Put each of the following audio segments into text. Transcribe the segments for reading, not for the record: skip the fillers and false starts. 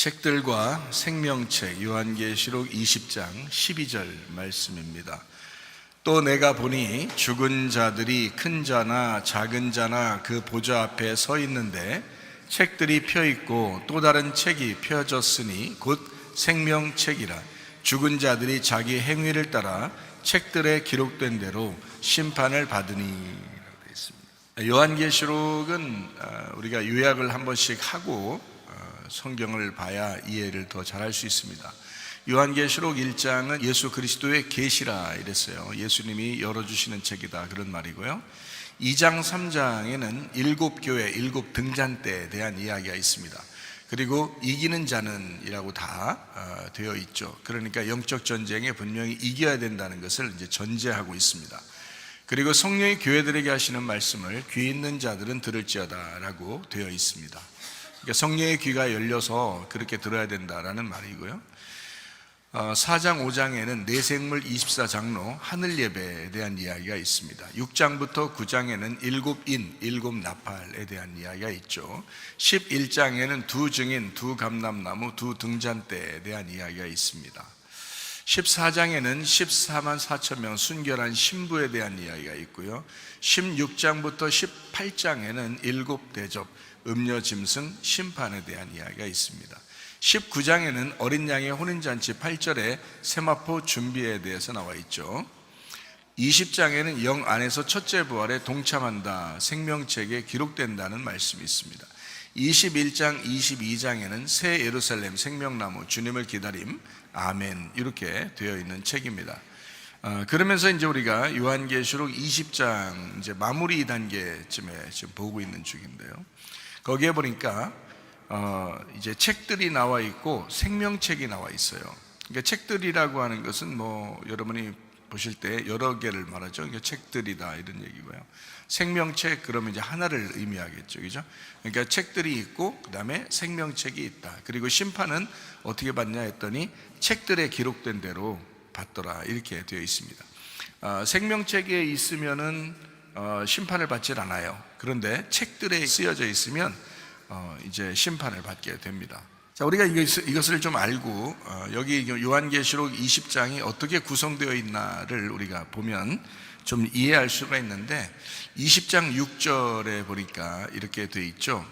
책들과 생명책 요한계시록 20장 12절 말씀입니다. 또 내가 보니 죽은 자들이 큰 자나 작은 자나 그 보좌 앞에 서 있는데 책들이 펴 있고 또 다른 책이 펴졌으니 곧 생명책이라. 죽은 자들이 자기 행위를 따라 책들에 기록된 대로 심판을 받으니 라고 되어 있습니다. 요한계시록은 우리가 요약을 한 번씩 하고 성경을 봐야 이해를 더 잘할 수 있습니다. 요한계시록 1장은 예수 그리스도의 계시라 이랬어요. 예수님이 열어주시는 책이다 그런 말이고요. 2장 3장에는 일곱 교회, 일곱 등잔대에 대한 이야기가 있습니다. 그리고 이기는 자는 이라고 다 되어 있죠. 그러니까 영적 전쟁에 분명히 이겨야 된다는 것을 이제 전제하고 있습니다. 그리고 성령이 교회들에게 하시는 말씀을 귀 있는 자들은 들을지어다 라고 되어 있습니다. 그러니까 성령의 귀가 열려서 그렇게 들어야 된다라는 말이고요. 4장 5장에는 내생물 24장로 하늘 예배에 대한 이야기가 있습니다. 6장부터 9장에는 일곱 인, 일곱 나팔에 대한 이야기가 있죠. 11장에는 두 증인, 두 감람나무, 두 등잔대에 대한 이야기가 있습니다. 14장에는 14만 4천 명 순결한 신부에 대한 이야기가 있고요. 16장부터 18장에는 일곱 대접, 음료 짐승, 심판에 대한 이야기가 있습니다. 19장에는 어린 양의 혼인잔치 8절에 세마포 준비에 대해서 나와 있죠. 20장에는 영 안에서 첫째 부활에 동참한다, 생명책에 기록된다는 말씀이 있습니다. 21장, 22장에는 새 예루살렘, 생명나무, 주님을 기다림, 아멘 이렇게 되어 있는 책입니다. 그러면서 이제 우리가 요한계시록 20장 이제 마무리 단계쯤에 지금 보고 있는 중인데요. 거기에 보니까 이제 책들이 나와 있고 생명책이 나와 있어요. 그러니까 책들이라고 하는 것은 뭐 여러분이 보실 때 여러 개를 말하죠. 그러니까 책들이다 이런 얘기고요. 생명책 그러면 이제 하나를 의미하겠죠, 그죠? 그러니까 책들이 있고 그 다음에 생명책이 있다. 그리고 심판은 어떻게 받냐 했더니 책들에 기록된 대로 받더라 이렇게 되어 있습니다. 생명책에 있으면은 심판을 받질 않아요. 그런데 책들에 쓰여져 있으면 이제 심판을 받게 됩니다. 자, 우리가 이것을 좀 알고 여기 요한계시록 20장이 어떻게 구성되어 있나를 우리가 보면 좀 이해할 수가 있는데 20장 6절에 보니까 이렇게 되어 있죠.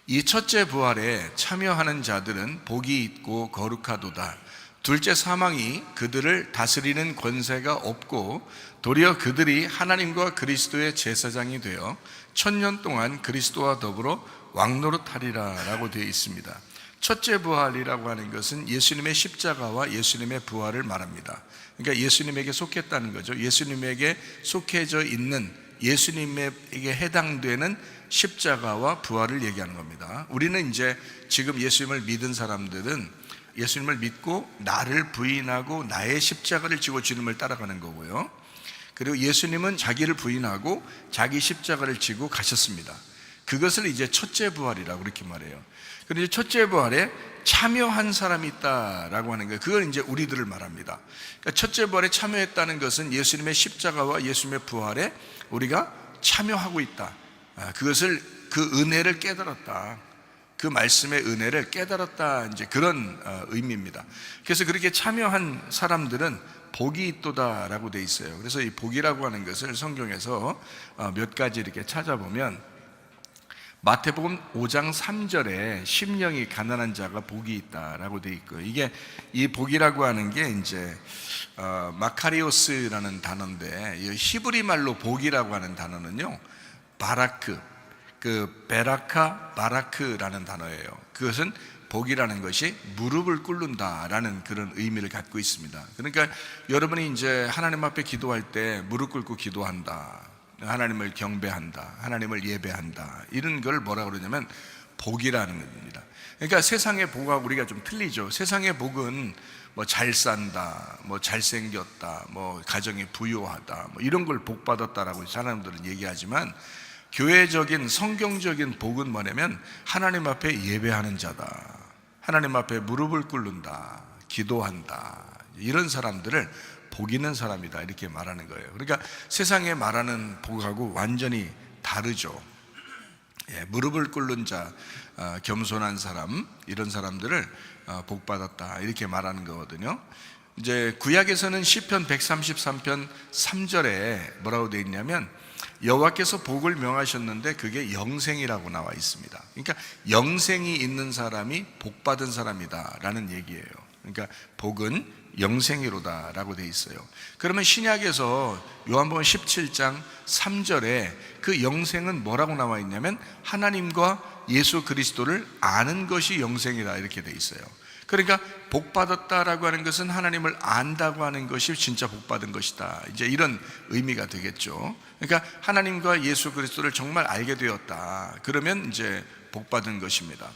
이 첫째 부활에 참여하는 자들은 복이 있고 거룩하도다. 둘째 사망이 그들을 다스리는 권세가 없고 도리어 그들이 하나님과 그리스도의 제사장이 되어 1000년 동안 그리스도와 더불어 왕노릇하리라 라고 되어 있습니다. 첫째 부활이라고 하는 것은 예수님의 십자가와 예수님의 부활을 말합니다. 그러니까 예수님에게 속했다는 거죠. 예수님에게 속해져 있는 예수님에게 해당되는 십자가와 부활을 얘기하는 겁니다. 우리는 이제 지금 예수님을 믿은 사람들은 예수님을 믿고 나를 부인하고 나의 십자가를 지고 주님을 따라가는 거고요. 그리고 예수님은 자기를 부인하고 자기 십자가를 지고 가셨습니다. 그것을 이제 첫째 부활이라고 그렇게 말해요. 그런데 첫째 부활에 참여한 사람이 있다라고 하는 거예요. 그걸 이제 우리들을 말합니다. 그러니까 첫째 부활에 참여했다는 것은 예수님의 십자가와 예수님의 부활에 우리가 참여하고 있다. 그것을 그 은혜를 깨달았다. 그 말씀의 은혜를 깨달았다. 이제 그런 의미입니다. 그래서 그렇게 참여한 사람들은 복이 있도다라고 돼 있어요. 그래서 이 복이라고 하는 것을 성경에서 몇 가지 이렇게 찾아보면 마태복음 5장 3절에 심령이 가난한 자가 복이 있다라고 돼 있고, 이게 이 복이라고 하는 게 이제 마카리오스라는 단어인데 이 히브리 말로 복이라고 하는 단어는요 바라크, 그 베라카 바라크라는 단어예요. 그것은 복이라는 것이 무릎을 꿇는다라는 그런 의미를 갖고 있습니다. 그러니까 여러분이 이제 하나님 앞에 기도할 때 무릎 꿇고 기도한다, 하나님을 경배한다, 하나님을 예배한다, 이런 걸 뭐라 그러냐면 복이라는 겁니다. 그러니까 세상의 복하고 우리가 좀 틀리죠. 세상의 복은 뭐 잘 산다, 뭐 잘생겼다, 뭐 가정이 부유하다, 뭐 이런 걸 복 받았다라고 사람들은 얘기하지만 교회적인 성경적인 복은 뭐냐면 하나님 앞에 예배하는 자다, 하나님 앞에 무릎을 꿇는다, 기도한다, 이런 사람들을 복 있는 사람이다 이렇게 말하는 거예요. 그러니까 세상에 말하는 복하고 완전히 다르죠. 무릎을 꿇는 자, 겸손한 사람, 이런 사람들을 복 받았다 이렇게 말하는 거거든요. 이제 구약에서는 시편 133편 3절에 뭐라고 되어 있냐면 여호와께서 복을 명하셨는데 그게 영생이라고 나와 있습니다. 그러니까 영생이 있는 사람이 복 받은 사람이다 라는 얘기예요. 그러니까 복은 영생이로다 라고 되어 있어요. 그러면 신약에서 요한복음 17장 3절에 그 영생은 뭐라고 나와 있냐면 하나님과 예수 그리스도를 아는 것이 영생이다 이렇게 되어 있어요. 그러니까 복 받았다라고 하는 것은 하나님을 안다고 하는 것이 진짜 복 받은 것이다, 이제 이런 의미가 되겠죠. 그러니까 하나님과 예수 그리스도를 정말 알게 되었다, 그러면 이제 복 받은 것입니다.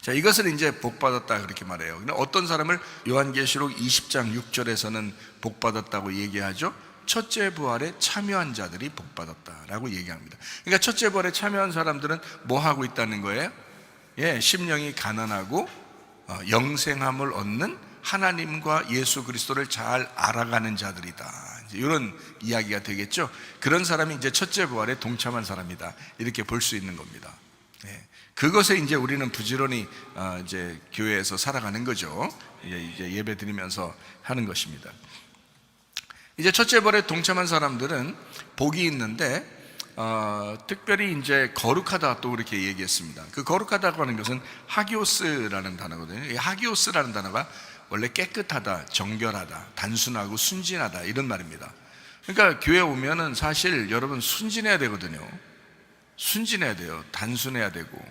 자, 이것을 이제 복 받았다 그렇게 말해요. 근데 어떤 사람을 요한계시록 20장 6절에서는 복 받았다고 얘기하죠. 첫째 부활에 참여한 자들이 복 받았다라고 얘기합니다. 그러니까 첫째 부활에 참여한 사람들은 뭐 하고 있다는 거예요? 심령이 가난하고 영생함을 얻는 하나님과 예수 그리스도를 잘 알아가는 자들이다, 이제 이런 이야기가 되겠죠. 그런 사람이 이제 첫째 부활에 동참한 사람이다 이렇게 볼 수 있는 겁니다. 그것에 이제 우리는 부지런히 이제 교회에서 살아가는 거죠. 이제 예배 드리면서 하는 것입니다. 이제 첫째 부활에 동참한 사람들은 복이 있는데 특별히 이제 거룩하다 또 그렇게 얘기했습니다. 그 거룩하다고 하는 것은 하기오스라는 단어거든요. 이 하기오스라는 단어가 원래 깨끗하다, 정결하다, 단순하고 순진하다 이런 말입니다. 그러니까 교회 오면은 사실 여러분 순진해야 되거든요. 순진해야 돼요. 단순해야 되고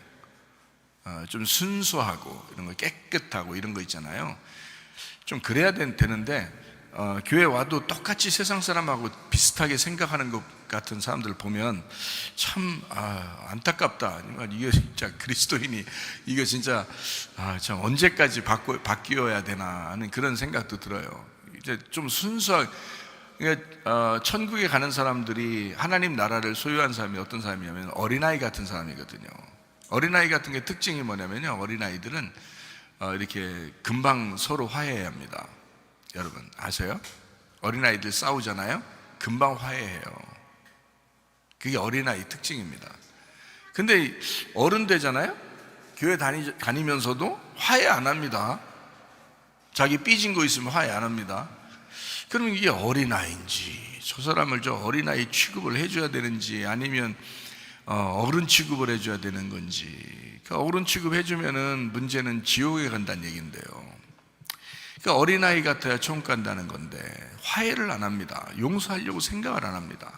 좀 순수하고 이런 거, 깨끗하고 이런 거 있잖아요. 좀 그래야 되는데 교회 와도 똑같이 세상 사람하고 비슷하게 생각하는 것 같은 사람들 보면 참 안타깝다. 이게 진짜 그리스도인이 이거 진짜 참 언제까지 바뀌어야 되나 하는 그런 생각도 들어요. 이제 좀 순수하게, 그러니까 천국에 가는 사람들이 하나님 나라를 소유한 사람이 어떤 사람이냐면 어린아이 같은 사람이거든요. 어린아이 같은 게 특징이 뭐냐면요, 어린아이들은 이렇게 금방 서로 화해해야 합니다. 여러분 아세요? 어린아이들 싸우잖아요. 금방 화해해요. 그게 어린아이 특징입니다. 근데 어른 되잖아요. 교회 다니면서도 화해 안 합니다. 자기 삐진 거 있으면 화해 안 합니다. 그러면 이게 어린아이인지, 저 사람을 저 어린아이 취급을 해줘야 되는지, 아니면 어른 취급을 해줘야 되는 건지. 그러니까 어른 취급해주면은 문제는 지옥에 간다는 얘기인데요. 그러니까 어린아이 같아야 천국 간다는 건데 화해를 안 합니다. 용서하려고 생각을 안 합니다.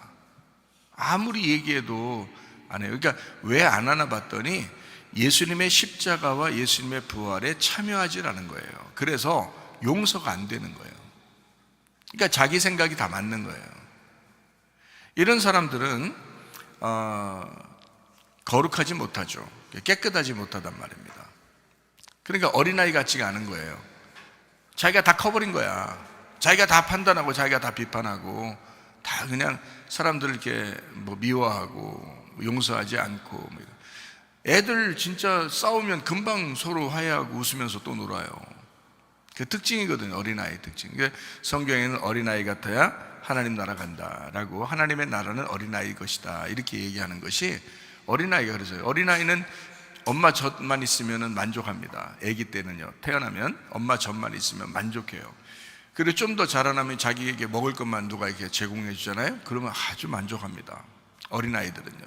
아무리 얘기해도 안 해요. 그러니까 왜 안 하나 봤더니 예수님의 십자가와 예수님의 부활에 참여하지 않은 거예요. 그래서 용서가 안 되는 거예요. 그러니까 자기 생각이 다 맞는 거예요. 이런 사람들은 거룩하지 못하죠. 깨끗하지 못하단 말입니다. 그러니까 어린아이 같지가 않은 거예요. 자기가 다 커버린 거야. 자기가 다 판단하고 자기가 다 비판하고 다 그냥 사람들을 이렇게 미워하고 용서하지 않고. 애들 진짜 싸우면 금방 서로 화해하고 웃으면서 또 놀아요. 그 특징이거든요, 어린아이 특징. 성경에는 어린아이 같아야 하나님 나라 간다라고, 하나님의 나라는 어린아이 것이다 이렇게 얘기하는 것이 어린아이가 그래서요. 어린아이는 엄마 젖만 있으면 만족합니다. 아기 때는요, 태어나면 엄마 젖만 있으면 만족해요. 그리고 좀 더 자라나면 자기에게 먹을 것만 누가 이렇게 제공해 주잖아요. 그러면 아주 만족합니다, 어린아이들은요.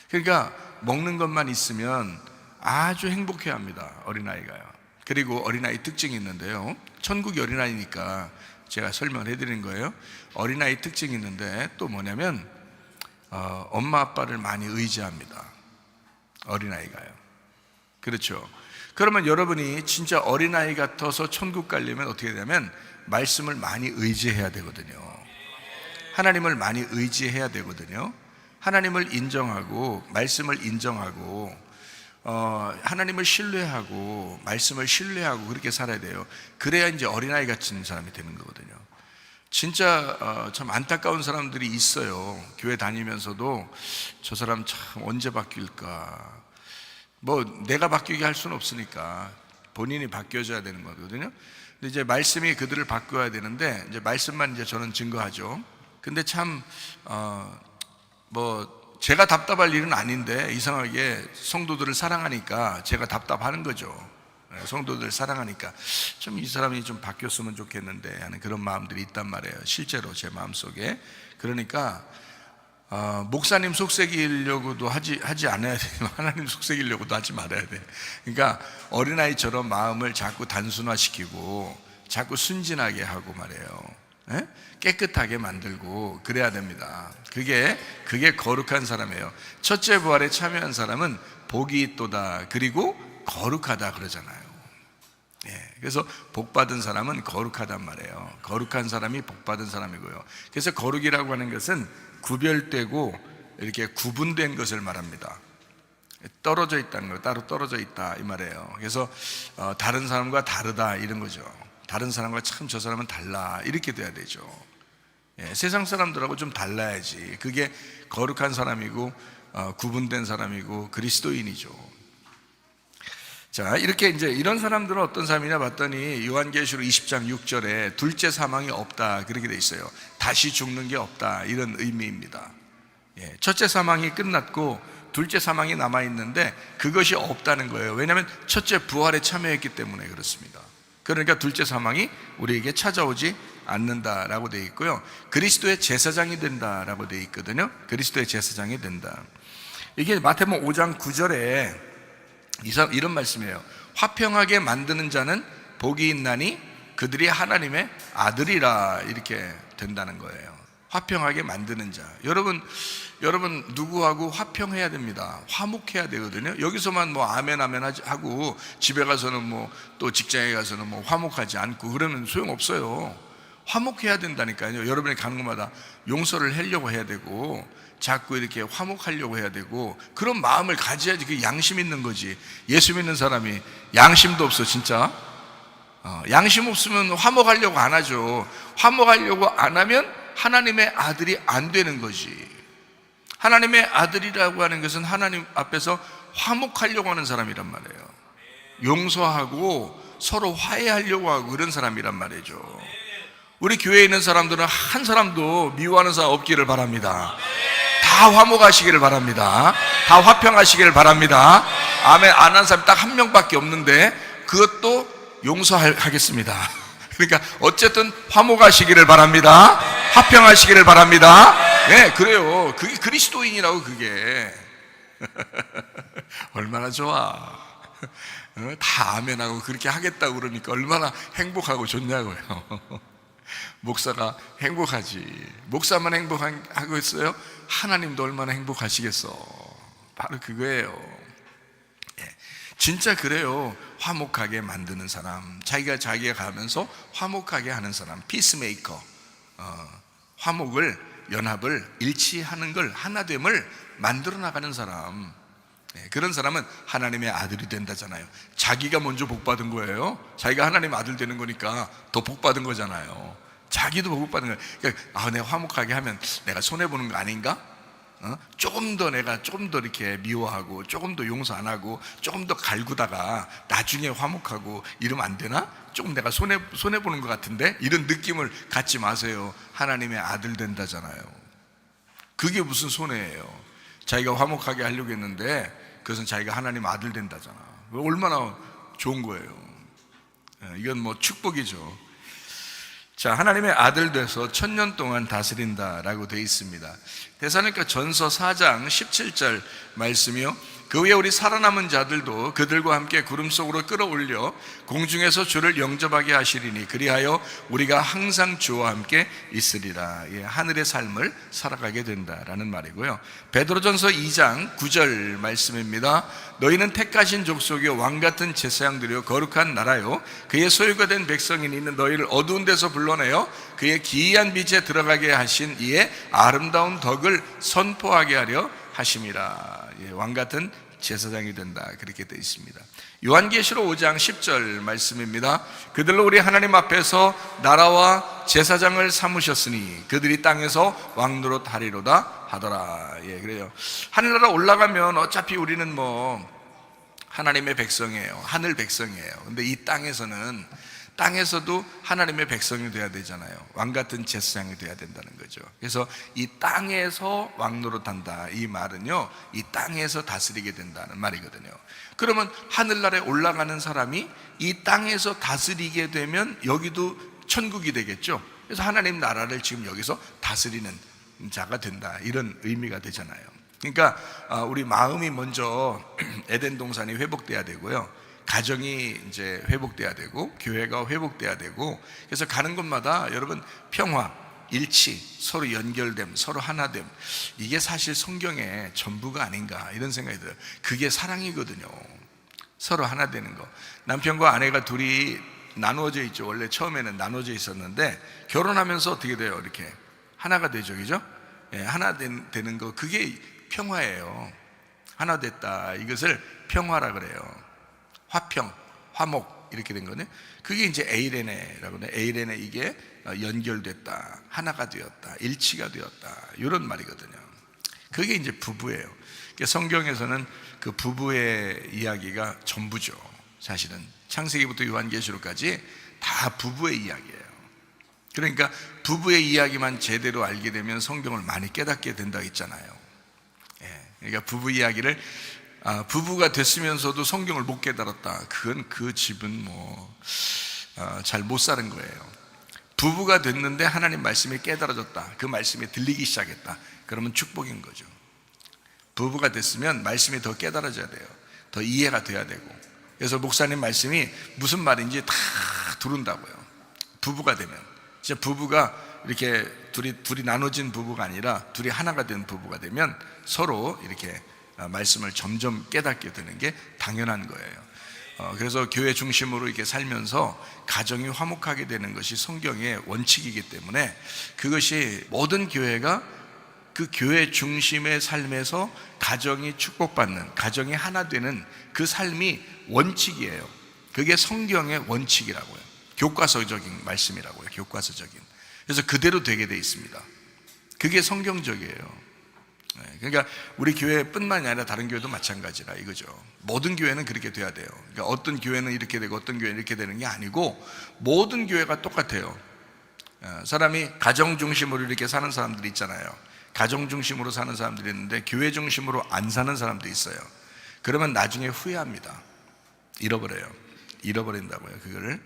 그러니까 먹는 것만 있으면 아주 행복해 합니다, 어린아이가요. 그리고 어린아이 특징이 있는데요, 천국이 어린아이니까 제가 설명을 해드리는 거예요. 어린아이 특징이 있는데 또 뭐냐면 엄마 아빠를 많이 의지합니다, 어린아이가요. 그렇죠. 그러면 여러분이 진짜 어린아이 같아서 천국 가려면 어떻게 되냐면 말씀을 많이 의지해야 되거든요. 하나님을 많이 의지해야 되거든요. 하나님을 인정하고 말씀을 인정하고 하나님을 신뢰하고 말씀을 신뢰하고 그렇게 살아야 돼요. 그래야 이제 어린아이 같은 사람이 되는 거거든요. 진짜 참 안타까운 사람들이 있어요. 교회 다니면서도 저 사람 참 언제 바뀔까. 내가 바뀌게 할 수는 없으니까 본인이 바뀌어져야 되는 거거든요. 근데 이제 말씀이 그들을 바꿔야 되는데 이제 말씀만 이제 저는 증거하죠. 근데 참 제가 답답할 일은 아닌데 이상하게 성도들을 사랑하니까 제가 답답하는 거죠. 성도들 사랑하니까 좀 이 사람이 좀 바뀌었으면 좋겠는데 하는 그런 마음들이 있단 말이에요. 실제로 제 마음속에. 그러니까 목사님 속삭이려고도 하지 않아야 돼요. 하나님 속삭이려고도 하지 말아야 돼. 그러니까 어린아이처럼 마음을 자꾸 단순화시키고 자꾸 순진하게 하고 말이에요. 깨끗하게 만들고 그래야 됩니다. 그게 거룩한 사람이에요. 첫째 부활에 참여한 사람은 복이 있도다. 그리고 거룩하다 그러잖아요. 그래서 복받은 사람은 거룩하단 말이에요. 거룩한 사람이 복받은 사람이고요. 그래서 거룩이라고 하는 것은 구별되고 이렇게 구분된 것을 말합니다. 떨어져 있다는 거, 따로 떨어져 있다 이 말이에요. 그래서 다른 사람과 다르다 이런 거죠. 다른 사람과 참 저 사람은 달라 이렇게 돼야 되죠. 세상 사람들하고 좀 달라야지. 그게 거룩한 사람이고 구분된 사람이고 그리스도인이죠. 자, 이렇게 이제 이런 사람들은 어떤 사람이냐 봤더니 요한계시록 20장 6절에 둘째 사망이 없다 그렇게 돼 있어요. 다시 죽는 게 없다 이런 의미입니다. 첫째 사망이 끝났고 둘째 사망이 남아 있는데 그것이 없다는 거예요. 왜냐하면 첫째 부활에 참여했기 때문에 그렇습니다. 그러니까 둘째 사망이 우리에게 찾아오지 않는다라고 되어 있고요. 그리스도의 제사장이 된다라고 되어 있거든요. 그리스도의 제사장이 된다. 이게 마태복음 5장 9절에 이런 말씀이에요. 화평하게 만드는 자는 복이 있나니 그들이 하나님의 아들이라 이렇게 된다는 거예요. 화평하게 만드는 자. 여러분 누구하고 화평해야 됩니다. 화목해야 되거든요. 여기서만 뭐 아멘 하고 집에 가서는 뭐 또 직장에 가서는 뭐 화목하지 않고 그러면 소용없어요. 화목해야 된다니까요. 여러분이 가는 곳마다 용서를 하려고 해야 되고 자꾸 이렇게 화목하려고 해야 되고 그런 마음을 가져야지 그게 양심 있는 거지. 예수 믿는 사람이 양심도 없어 진짜. 양심 없으면 화목하려고 안 하죠. 화목하려고 안 하면 하나님의 아들이 안 되는 거지. 하나님의 아들이라고 하는 것은 하나님 앞에서 화목하려고 하는 사람이란 말이에요. 용서하고 서로 화해하려고 하고 그런 사람이란 말이죠. 우리 교회에 있는 사람들은 한 사람도 미워하는 사람 없기를 바랍니다. 다 화목하시기를 바랍니다. 다 화평하시기를 바랍니다. 아멘 안 한 사람이 딱 한 명밖에 없는데 그것도 용서하겠습니다. 그러니까 어쨌든 화목하시기를 바랍니다. 화평하시기를 바랍니다. 네, 그래요. 그게 그리스도인이라고 그게. 얼마나 좋아. 다 아멘하고 그렇게 하겠다고 그러니까 얼마나 행복하고 좋냐고요. 목사가 행복하지. 목사만 행복하고 있어요? 하나님도 얼마나 행복하시겠어. 바로 그거예요. 진짜 그래요. 화목하게 만드는 사람, 자기가 가면서 화목하게 하는 사람, 피스메이커. 화목을, 연합을, 일치하는 걸, 하나됨을 만들어 나가는 사람. 그런 사람은 하나님의 아들이 된다잖아요. 자기가 먼저 복받은 거예요. 자기가 하나님의 아들 되는 거니까 더 복받은 거잖아요. 자기도 복받은 거예요. 그러니까 내가 화목하게 하면 내가 손해보는 거 아닌가? 조금 더 이렇게 미워하고 조금 더 용서 안 하고 조금 더 갈구다가 나중에 화목하고 이러면 안 되나? 조금 내가 손해보는 것 같은데? 이런 느낌을 갖지 마세요. 하나님의 아들 된다잖아요. 그게 무슨 손해예요? 자기가 화목하게 하려고 했는데 그것은 자기가 하나님 아들 된다잖아. 얼마나 좋은 거예요. 이건 뭐 축복이죠. 자, 하나님의 아들 돼서 1000년 동안 다스린다라고 되어 있습니다. 데살로니가 전서 4장 17절 말씀이요. 그 후에 우리 살아남은 자들도 그들과 함께 구름 속으로 끌어올려 공중에서 주를 영접하게 하시리니 그리하여 우리가 항상 주와 함께 있으리라. 하늘의 삶을 살아가게 된다라는 말이고요. 베드로전서 2장 9절 말씀입니다. 너희는 택하신 족속이요 왕같은 제사장들이요 거룩한 나라요 그의 소유가 된 백성인 이는 너희를 어두운 데서 불러내어 그의 기이한 빛에 들어가게 하신 이의 아름다운 덕을 선포하게 하려 하심이라. 왕같은 제사장이 된다 그렇게 되어 있습니다. 요한계시록 5장 10절 말씀입니다. 그들로 우리 하나님 앞에서 나라와 제사장을 삼으셨으니 그들이 땅에서 왕노릇 하리로다 하더라. 그래요. 하늘나라 올라가면 어차피 우리는 뭐 하나님의 백성이에요. 하늘 백성이에요. 근데 이 땅에서는 땅에서도 하나님의 백성이 돼야 되잖아요. 왕 같은 제사장이 돼야 된다는 거죠. 그래서 이 땅에서 왕노릇한다, 이 말은요, 이 땅에서 다스리게 된다는 말이거든요. 그러면 하늘나라에 올라가는 사람이 이 땅에서 다스리게 되면 여기도 천국이 되겠죠. 그래서 하나님 나라를 지금 여기서 다스리는 자가 된다, 이런 의미가 되잖아요. 그러니까 우리 마음이 먼저 에덴 동산이 회복돼야 되고요, 가정이 이제 회복돼야 되고, 교회가 회복돼야 되고, 그래서 가는 곳마다 여러분 평화, 일치, 서로 연결됨, 서로 하나됨, 이게 사실 성경의 전부가 아닌가, 이런 생각이 들어요. 그게 사랑이거든요. 서로 하나 되는 거. 남편과 아내가 둘이 나누어져 있죠. 원래 처음에는 나누어져 있었는데 결혼하면서 어떻게 돼요? 이렇게 하나가 되죠, 그죠? 예, 하나 되는 거, 그게 평화예요. 하나 됐다, 이것을 평화라 그래요. 화평, 화목, 이렇게 된 거네. 그게 이제 에이레네라고 해요. 에이레네, 이게 연결됐다, 하나가 되었다, 일치가 되었다, 이런 말이거든요. 그게 이제 부부예요. 그러니까 성경에서는 그 부부의 이야기가 전부죠. 사실은 창세기부터 요한계시록까지 다 부부의 이야기예요. 그러니까 부부의 이야기만 제대로 알게 되면 성경을 많이 깨닫게 된다 했잖아요. 예, 그러니까 부부 이야기를 부부가 됐으면서도 성경을 못 깨달았다, 그건 그 집은 잘 못 사는 거예요. 부부가 됐는데 하나님 말씀이 깨달아졌다, 그 말씀이 들리기 시작했다, 그러면 축복인 거죠. 부부가 됐으면 말씀이 더 깨달아져야 돼요. 더 이해가 돼야 되고. 그래서 목사님 말씀이 무슨 말인지 다 들은다고요. 부부가 되면 진짜 부부가 이렇게 둘이 나눠진 부부가 아니라 둘이 하나가 된 부부가 되면 서로 이렇게 말씀을 점점 깨닫게 되는 게 당연한 거예요. 그래서 교회 중심으로 이렇게 살면서 가정이 화목하게 되는 것이 성경의 원칙이기 때문에, 그것이 모든 교회가 그 교회 중심의 삶에서 가정이 축복받는, 가정이 하나 되는 그 삶이 원칙이에요. 그게 성경의 원칙이라고요. 교과서적인 말씀이라고요. 교과서적인. 그래서 그대로 되게 돼 있습니다. 그게 성경적이에요. 그러니까 우리 교회뿐만이 아니라 다른 교회도 마찬가지라 이거죠. 모든 교회는 그렇게 돼야 돼요. 그러니까 어떤 교회는 이렇게 되고 어떤 교회는 이렇게 되는 게 아니고, 모든 교회가 똑같아요. 사람이 가정 중심으로 이렇게 사는 사람들이 있잖아요. 가정 중심으로 사는 사람들이 있는데 교회 중심으로 안 사는 사람도 있어요. 그러면 나중에 후회합니다. 잃어버린다고요, 그거를.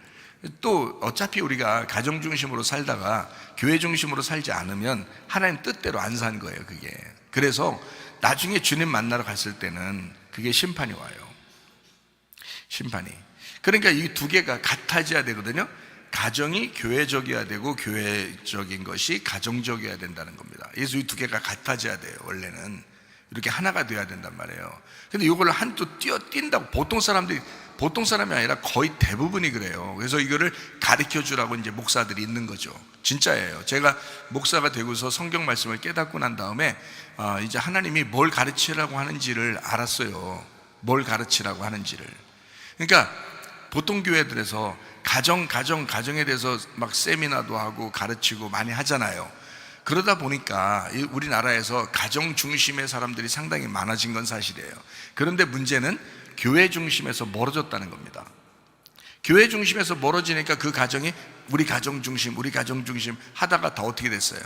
또 어차피 우리가 가정 중심으로 살다가 교회 중심으로 살지 않으면 하나님 뜻대로 안 산 거예요, 그게. 그래서 나중에 주님 만나러 갔을 때는 그게 심판이 와요. 심판이. 그러니까 이 두 개가 같아져야 되거든요. 가정이 교회적이어야 되고 교회적인 것이 가정적이어야 된다는 겁니다. 그래서 이 두 개가 같아져야 돼요. 원래는 이렇게 하나가 되어야 된단 말이에요. 근데 이걸 한또 뛴다고, 보통 사람이 아니라 거의 대부분이 그래요. 그래서 이거를 가르쳐 주라고 이제 목사들이 있는 거죠. 진짜예요. 제가 목사가 되고서 성경 말씀을 깨닫고 난 다음에 이제 하나님이 뭘 가르치라고 하는지를 알았어요. 뭘 가르치라고 하는지를. 그러니까 보통 교회들에서 가정에 대해서 막 세미나도 하고 가르치고 많이 하잖아요. 그러다 보니까 우리나라에서 가정 중심의 사람들이 상당히 많아진 건 사실이에요. 그런데 문제는 교회 중심에서 멀어졌다는 겁니다. 교회 중심에서 멀어지니까 그 가정이 우리 가정 중심 하다가 더 어떻게 됐어요?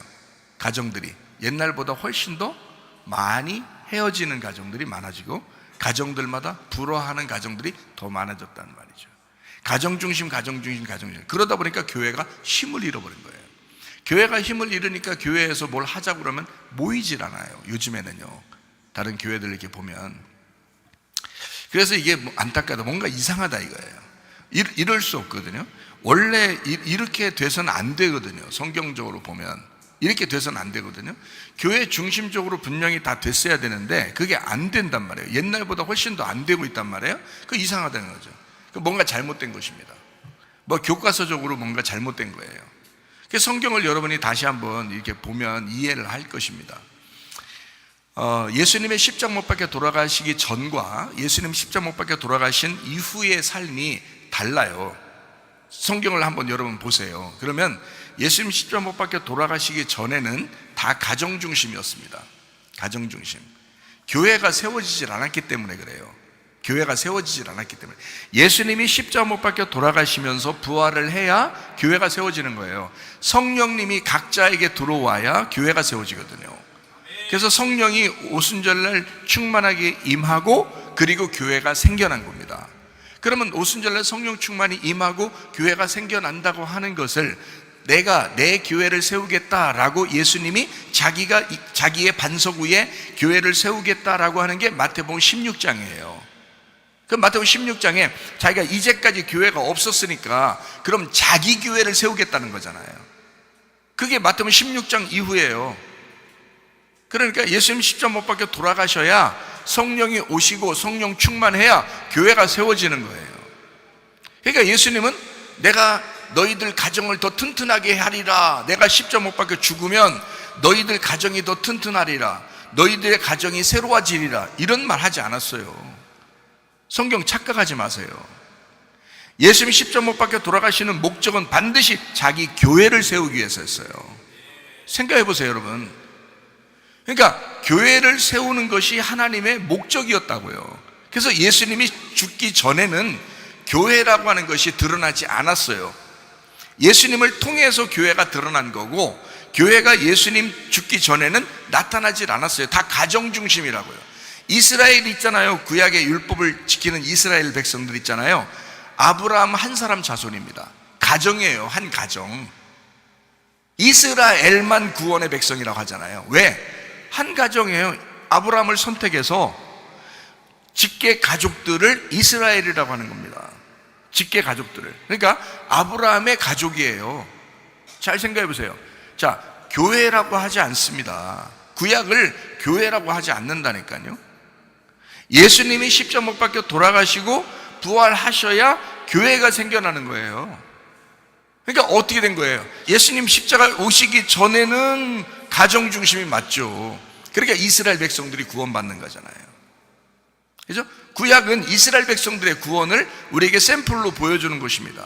가정들이 옛날보다 훨씬 더 많이 헤어지는 가정들이 많아지고, 가정들마다 불화하는 가정들이 더 많아졌다는 말이죠. 가정 중심. 그러다 보니까 교회가 힘을 잃어버린 거예요. 교회가 힘을 잃으니까 교회에서 뭘 하자고 그러면 모이질 않아요. 요즘에는요, 다른 교회들 이렇게 보면. 그래서 이게 안타깝다, 뭔가 이상하다 이거예요. 이럴 수 없거든요. 원래 이렇게 돼서는 안 되거든요. 성경적으로 보면 이렇게 돼서는 안 되거든요. 교회 중심적으로 분명히 다 됐어야 되는데 그게 안 된단 말이에요. 옛날보다 훨씬 더 안 되고 있단 말이에요. 그 이상하다는 거죠. 뭔가 잘못된 것입니다. 교과서적으로 뭔가 잘못된 거예요. 성경을 여러분이 다시 한번 이렇게 보면 이해를 할 것입니다. 예수님의 십자가 못 박혀 돌아가시기 전과 예수님 십자가 못 박혀 돌아가신 이후의 삶이 달라요. 성경을 한번 여러분 보세요. 그러면 예수님 십자가 못 박혀 돌아가시기 전에는 다 가정 중심이었습니다. 가정 중심. 교회가 세워지질 않았기 때문에 그래요. 교회가 세워지질 않았기 때문에. 예수님이 십자가 못 박혀 돌아가시면서 부활을 해야 교회가 세워지는 거예요. 성령님이 각자에게 들어와야 교회가 세워지거든요. 그래서 성령이 오순절날 충만하게 임하고 그리고 교회가 생겨난 겁니다. 그러면 오순절날 성령 충만이 임하고 교회가 생겨난다고 하는 것을 내가 내 교회를 세우겠다라고 예수님이 자기의 반석 위에 교회를 세우겠다라고 하는 게 마태복음 16장이에요. 그 마태복음 16장에 자기가 이제까지 교회가 없었으니까 그럼 자기 교회를 세우겠다는 거잖아요. 그게 마태복음 16장 이후예요. 그러니까 예수님 십자가 못 박혀 돌아가셔야 성령이 오시고 성령 충만해야 교회가 세워지는 거예요. 그러니까 예수님은 내가 너희들 가정을 더 튼튼하게 하리라, 내가 십자가 못 박혀 죽으면 너희들 가정이 더 튼튼하리라, 너희들의 가정이 새로워지리라, 이런 말 하지 않았어요. 성경 착각하지 마세요. 예수님이 십자가 못 박혀 돌아가시는 목적은 반드시 자기 교회를 세우기 위해서였어요. 생각해 보세요, 여러분. 그러니까 교회를 세우는 것이 하나님의 목적이었다고요. 그래서 예수님이 죽기 전에는 교회라고 하는 것이 드러나지 않았어요. 예수님을 통해서 교회가 드러난 거고, 교회가 예수님 죽기 전에는 나타나질 않았어요. 다 가정 중심이라고요. 이스라엘 있잖아요. 구약의 율법을 지키는 이스라엘 백성들 있잖아요. 아브라함 한 사람 자손입니다. 가정이에요. 한 가정. 이스라엘만 구원의 백성이라고 하잖아요. 왜? 한 가정이에요. 아브라함을 선택해서 직계 가족들을 이스라엘이라고 하는 겁니다. 직계 가족들을. 그러니까 아브라함의 가족이에요. 잘 생각해 보세요. 자, 교회라고 하지 않습니다. 구약을 교회라고 하지 않는다니까요. 예수님이 십자가 못 박혀 돌아가시고 부활하셔야 교회가 생겨나는 거예요. 그러니까 어떻게 된 거예요? 예수님 십자가 오시기 전에는 가정 중심이 맞죠. 그러니까 이스라엘 백성들이 구원받는 거잖아요. 그죠? 구약은 이스라엘 백성들의 구원을 우리에게 샘플로 보여주는 것입니다.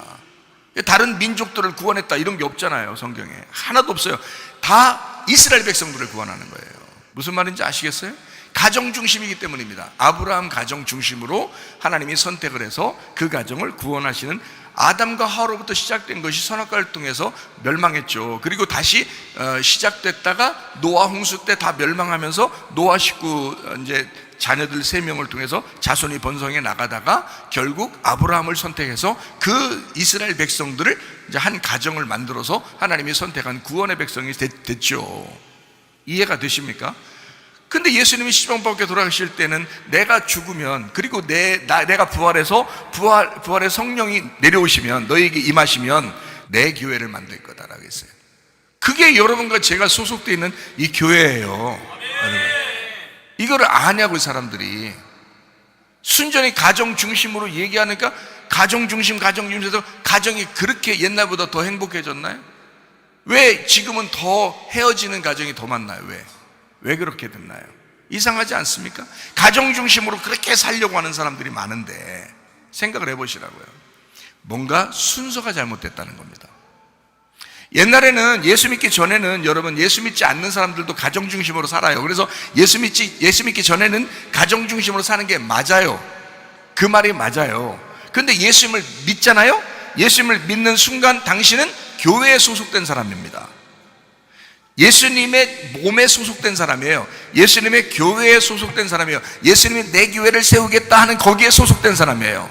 다른 민족들을 구원했다 이런 게 없잖아요. 성경에 하나도 없어요. 다 이스라엘 백성들을 구원하는 거예요. 무슨 말인지 아시겠어요? 가정 중심이기 때문입니다. 아브라함 가정 중심으로 하나님이 선택을 해서 그 가정을 구원하시는, 아담과 하와로부터 시작된 것이 선악과를 통해서 멸망했죠. 그리고 다시 시작됐다가 노아 홍수 때 다 멸망하면서 노아 식구 이제 자녀들 3명을 통해서 자손이 번성해 나가다가 결국 아브라함을 선택해서 그 이스라엘 백성들을 이제 한 가정을 만들어서 하나님이 선택한 구원의 백성이 됐죠. 이해가 되십니까? 근데 예수님이 십자가 밖에 돌아가실 때는 내가 죽으면, 그리고 내가 부활해서 부활의 성령이 내려오시면, 너에게 임하시면 내 교회를 만들 거다라고 했어요. 그게 여러분과 제가 소속되어 있는 이 교회예요. 이거를 아냐고 사람들이. 순전히 가정 중심으로 얘기하니까 가정 중심에서 가정이 그렇게 옛날보다 더 행복해졌나요? 왜 지금은 더 헤어지는 가정이 더 많나요? 왜 그렇게 됐나요? 이상하지 않습니까? 가정 중심으로 그렇게 살려고 하는 사람들이 많은데 생각을 해보시라고요. 뭔가 순서가 잘못됐다는 겁니다. 옛날에는 예수 믿기 전에는, 여러분, 예수 믿지 않는 사람들도 가정 중심으로 살아요. 그래서 예수 믿기 전에는 가정 중심으로 사는 게 맞아요. 그 말이 맞아요. 근데 예수님을 믿잖아요? 예수님을 믿는 순간 당신은 교회에 소속된 사람입니다. 예수님의 몸에 소속된 사람이에요. 예수님의 교회에 소속된 사람이에요. 예수님이 내 교회를 세우겠다 하는 거기에 소속된 사람이에요.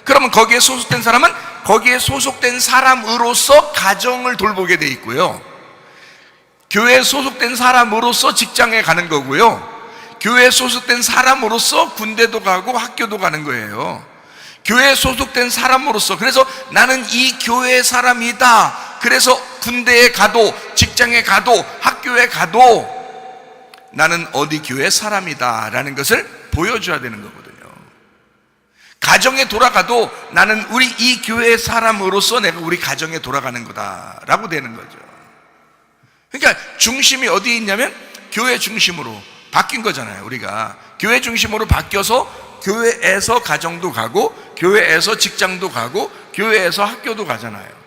그러면 거기에 소속된 사람은 거기에 소속된 사람으로서 가정을 돌보게 돼 있고요, 교회에 소속된 사람으로서 직장에 가는 거고요, 교회에 소속된 사람으로서 군대도 가고 학교도 가는 거예요. 교회에 소속된 사람으로서, 그래서 나는 이 교회의 사람이다. 그래서 군대에 가도 직장에 가도 학교에 가도 나는 어디 교회의 사람이다 라는 것을 보여줘야 되는 거거든요. 가정에 돌아가도 나는 우리 이 교회의 사람으로서 내가 우리 가정에 돌아가는 거다 라고 되는 거죠. 그러니까 중심이 어디에 있냐면 교회 중심으로 바뀐 거잖아요. 우리가 교회 중심으로 바뀌어서 교회에서 가정도 가고 교회에서 직장도 가고 교회에서 학교도 가잖아요.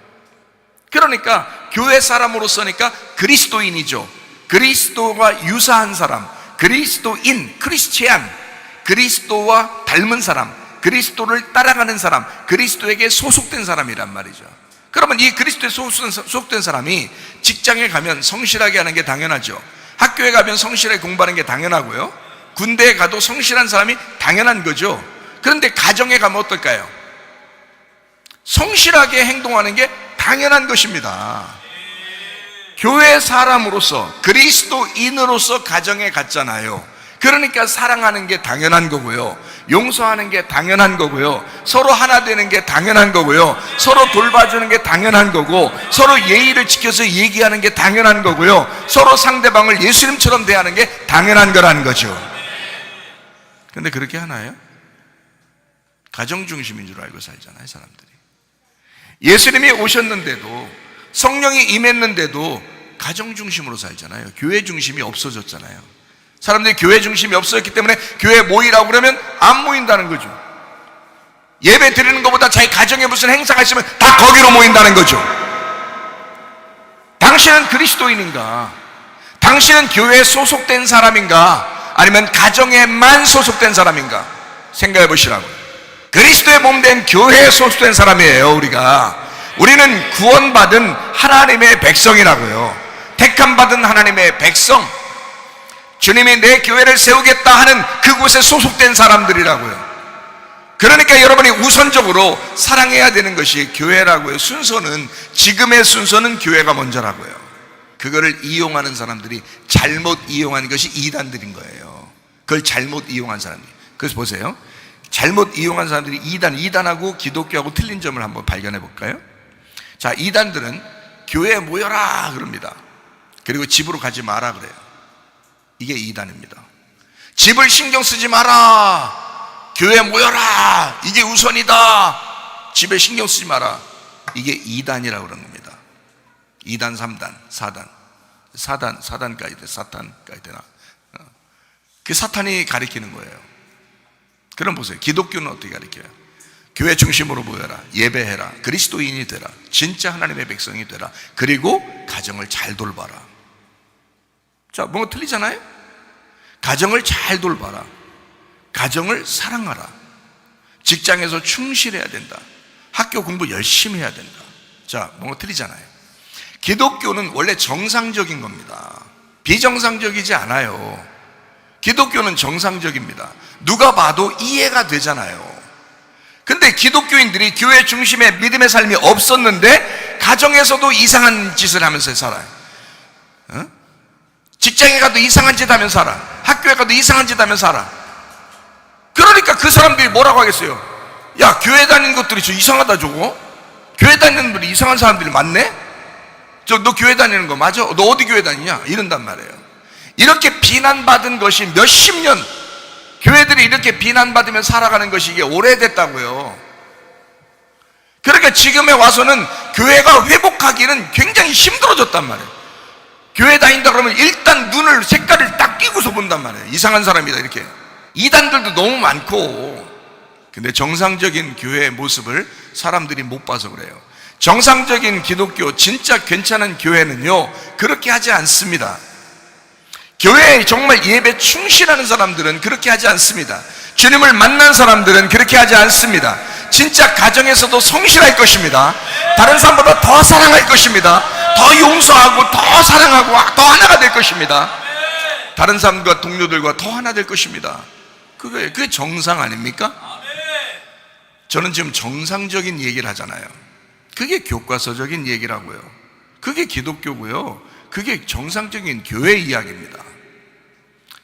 그러니까 교회 사람으로서니까 그리스도인이죠. 그리스도와 유사한 사람, 그리스도인, 크리스티안, 그리스도와 닮은 사람, 그리스도를 따라가는 사람, 그리스도에게 소속된 사람이란 말이죠. 그러면 이 그리스도에 소속된 사람이 직장에 가면 성실하게 하는 게 당연하죠. 학교에 가면 성실하게 공부하는 게 당연하고요. 군대에 가도 성실한 사람이 당연한 거죠. 그런데 가정에 가면 어떨까요? 성실하게 행동하는 게 당연한 것입니다. 교회 사람으로서, 그리스도인으로서 가정에 갔잖아요. 그러니까 사랑하는 게 당연한 거고요, 용서하는 게 당연한 거고요, 서로 하나 되는 게 당연한 거고요, 서로 돌봐주는 게 당연한 거고, 서로 예의를 지켜서 얘기하는 게 당연한 거고요, 서로 상대방을 예수님처럼 대하는 게 당연한 거라는 거죠. 근데 그렇게 하나요? 가정 중심인 줄 알고 살잖아요, 사람들이. 예수님이 오셨는데도, 성령이 임했는데도 가정 중심으로 살잖아요. 교회 중심이 없어졌잖아요. 사람들이 교회 중심이 없어졌기 때문에 교회에 모이라고 그러면 안 모인다는 거죠. 예배 드리는 것보다 자기 가정에 무슨 행사가 있으면 다 거기로 모인다는 거죠. 당신은 그리스도인인가? 당신은 교회에 소속된 사람인가? 아니면 가정에만 소속된 사람인가? 생각해 보시라고요. 그리스도의 몸된 교회에 소속된 사람이에요. 우리는 구원받은 하나님의 백성이라고요. 택함받은 하나님의 백성, 주님이 내 교회를 세우겠다 하는 그곳에 소속된 사람들이라고요. 그러니까 여러분이 우선적으로 사랑해야 되는 것이 교회라고요. 지금의 순서는 교회가 먼저라고요. 그거를 이용하는 사람들이 잘못 이용하는 것이 이단들인 거예요. 그걸 잘못 이용한 사람들이. 그래서 보세요, 잘못 이용한 사람들이 이단하고 기독교하고 틀린 점을 한번 발견해 볼까요? 자, 이단들은 교회에 모여라 그럽니다. 그리고 집으로 가지 마라 그래요. 이게 이단입니다. 집을 신경 쓰지 마라, 교회에 모여라, 이게 우선이다, 집에 신경 쓰지 마라, 이게 이단이라고 그러는 겁니다. 2단, 3단, 4단, 사탄까지 되나? 그 사탄이 가리키는 거예요. 그럼 보세요, 기독교는 어떻게 가리켜요? 교회 중심으로 모여라, 예배해라, 그리스도인이 되라, 진짜 하나님의 백성이 되라, 그리고 가정을 잘 돌봐라. 자, 뭔가 틀리잖아요? 가정을 잘 돌봐라, 가정을 사랑하라, 직장에서 충실해야 된다, 학교 공부 열심히 해야 된다. 자, 뭔가 틀리잖아요. 기독교는 원래 정상적인 겁니다. 비정상적이지 않아요. 기독교는 정상적입니다. 누가 봐도 이해가 되잖아요. 근데 기독교인들이 교회 중심의 믿음의 삶이 없었는데 가정에서도 이상한 짓을 하면서 살아요. 직장에 가도 이상한 짓 하면서 살아, 학교에 가도 이상한 짓 하면서 살아. 그러니까 그 사람들이 뭐라고 하겠어요? 야, 교회 다니는 것들이 저 이상하다, 저거. 교회 다니는 분들이 이상한 사람들이 많네? 너 교회 다니는 거 맞아? 너 어디 교회 다니냐? 이런단 말이에요. 이렇게 비난받은 것이 몇십 년, 교회들이 이렇게 비난받으며 살아가는 것이 이게 오래됐다고요. 그러니까 지금에 와서는 교회가 회복하기는 굉장히 힘들어졌단 말이에요. 교회 다닌다 그러면 일단 눈을, 색깔을 딱 끼고서 본단 말이에요. 이상한 사람이다, 이렇게. 이단들도 너무 많고. 근데 정상적인 교회의 모습을 사람들이 못 봐서 그래요. 정상적인 기독교, 진짜 괜찮은 교회는요, 그렇게 하지 않습니다. 교회에 정말 예배 충실하는 사람들은 그렇게 하지 않습니다. 주님을 만난 사람들은 그렇게 하지 않습니다. 진짜 가정에서도 성실할 것입니다. 다른 사람보다 더 사랑할 것입니다. 더 용서하고 더 사랑하고 더 하나가 될 것입니다. 다른 사람과 동료들과 더 하나 될 것입니다. 그게 정상 아닙니까? 저는 지금 정상적인 얘기를 하잖아요. 그게 교과서적인 얘기라고요. 그게 기독교고요. 그게 정상적인 교회 이야기입니다.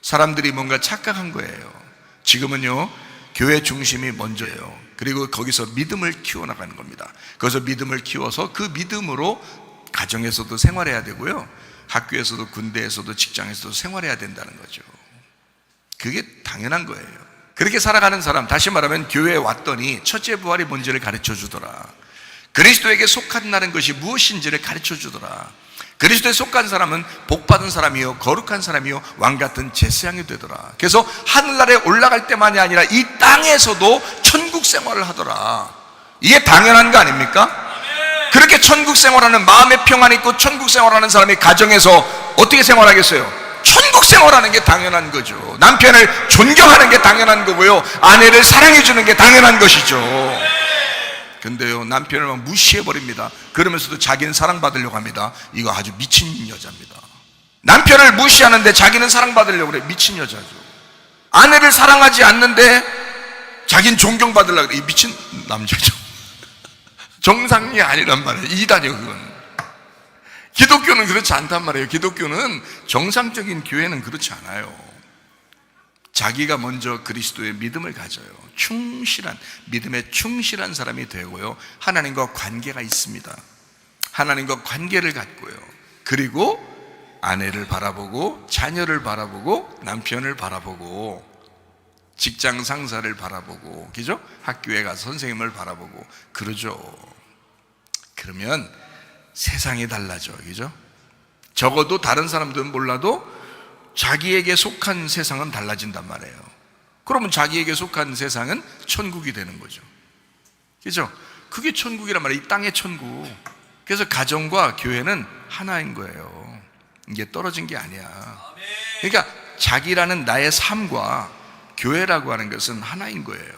사람들이 뭔가 착각한 거예요. 지금은요, 교회 중심이 먼저예요. 그리고 거기서 믿음을 키워나가는 겁니다. 거기서 믿음을 키워서 그 믿음으로 가정에서도 생활해야 되고요, 학교에서도 군대에서도 직장에서도 생활해야 된다는 거죠. 그게 당연한 거예요. 그렇게 살아가는 사람, 다시 말하면 교회에 왔더니 첫째 부활이 뭔지를 가르쳐 주더라, 그리스도에게 속한다는 것이 무엇인지를 가르쳐 주더라. 그리스도에 속한 사람은 복받은 사람이요, 거룩한 사람이요, 왕같은 제사장이 되더라. 그래서 하늘나라에 올라갈 때만이 아니라 이 땅에서도 천국 생활을 하더라. 이게 당연한 거 아닙니까? 그렇게 천국 생활하는, 마음의 평안이 있고 천국 생활하는 사람이 가정에서 어떻게 생활하겠어요? 천국 생활하는 게 당연한 거죠. 남편을 존경하는 게 당연한 거고요, 아내를 사랑해 주는 게 당연한 것이죠. 근데요, 남편을 막 무시해버립니다. 그러면서도 자기는 사랑받으려고 합니다. 이거 아주 미친 여자입니다. 남편을 무시하는데 자기는 사랑받으려고 그래. 미친 여자죠. 아내를 사랑하지 않는데 자기는 존경받으려고 그래. 이 미친 남자죠. 정상이 아니란 말이에요. 이단이요, 그건. 기독교는 그렇지 않단 말이에요. 기독교는, 정상적인 교회는 그렇지 않아요. 자기가 먼저 그리스도의 믿음을 가져요. 충실한, 믿음에 충실한 사람이 되고요, 하나님과 관계가 있습니다. 하나님과 관계를 갖고요, 그리고 아내를 바라보고, 자녀를 바라보고, 남편을 바라보고, 직장 상사를 바라보고, 그죠? 학교에 가서 선생님을 바라보고 그러죠. 그러면 세상이 달라져, 그죠? 적어도 다른 사람들은 몰라도 자기에게 속한 세상은 달라진단 말이에요. 그러면 자기에게 속한 세상은 천국이 되는 거죠. 그죠? 그게 천국이란 말이에요. 이 땅의 천국. 그래서 가정과 교회는 하나인 거예요. 이게 떨어진 게 아니야. 그러니까 자기라는 나의 삶과 교회라고 하는 것은 하나인 거예요.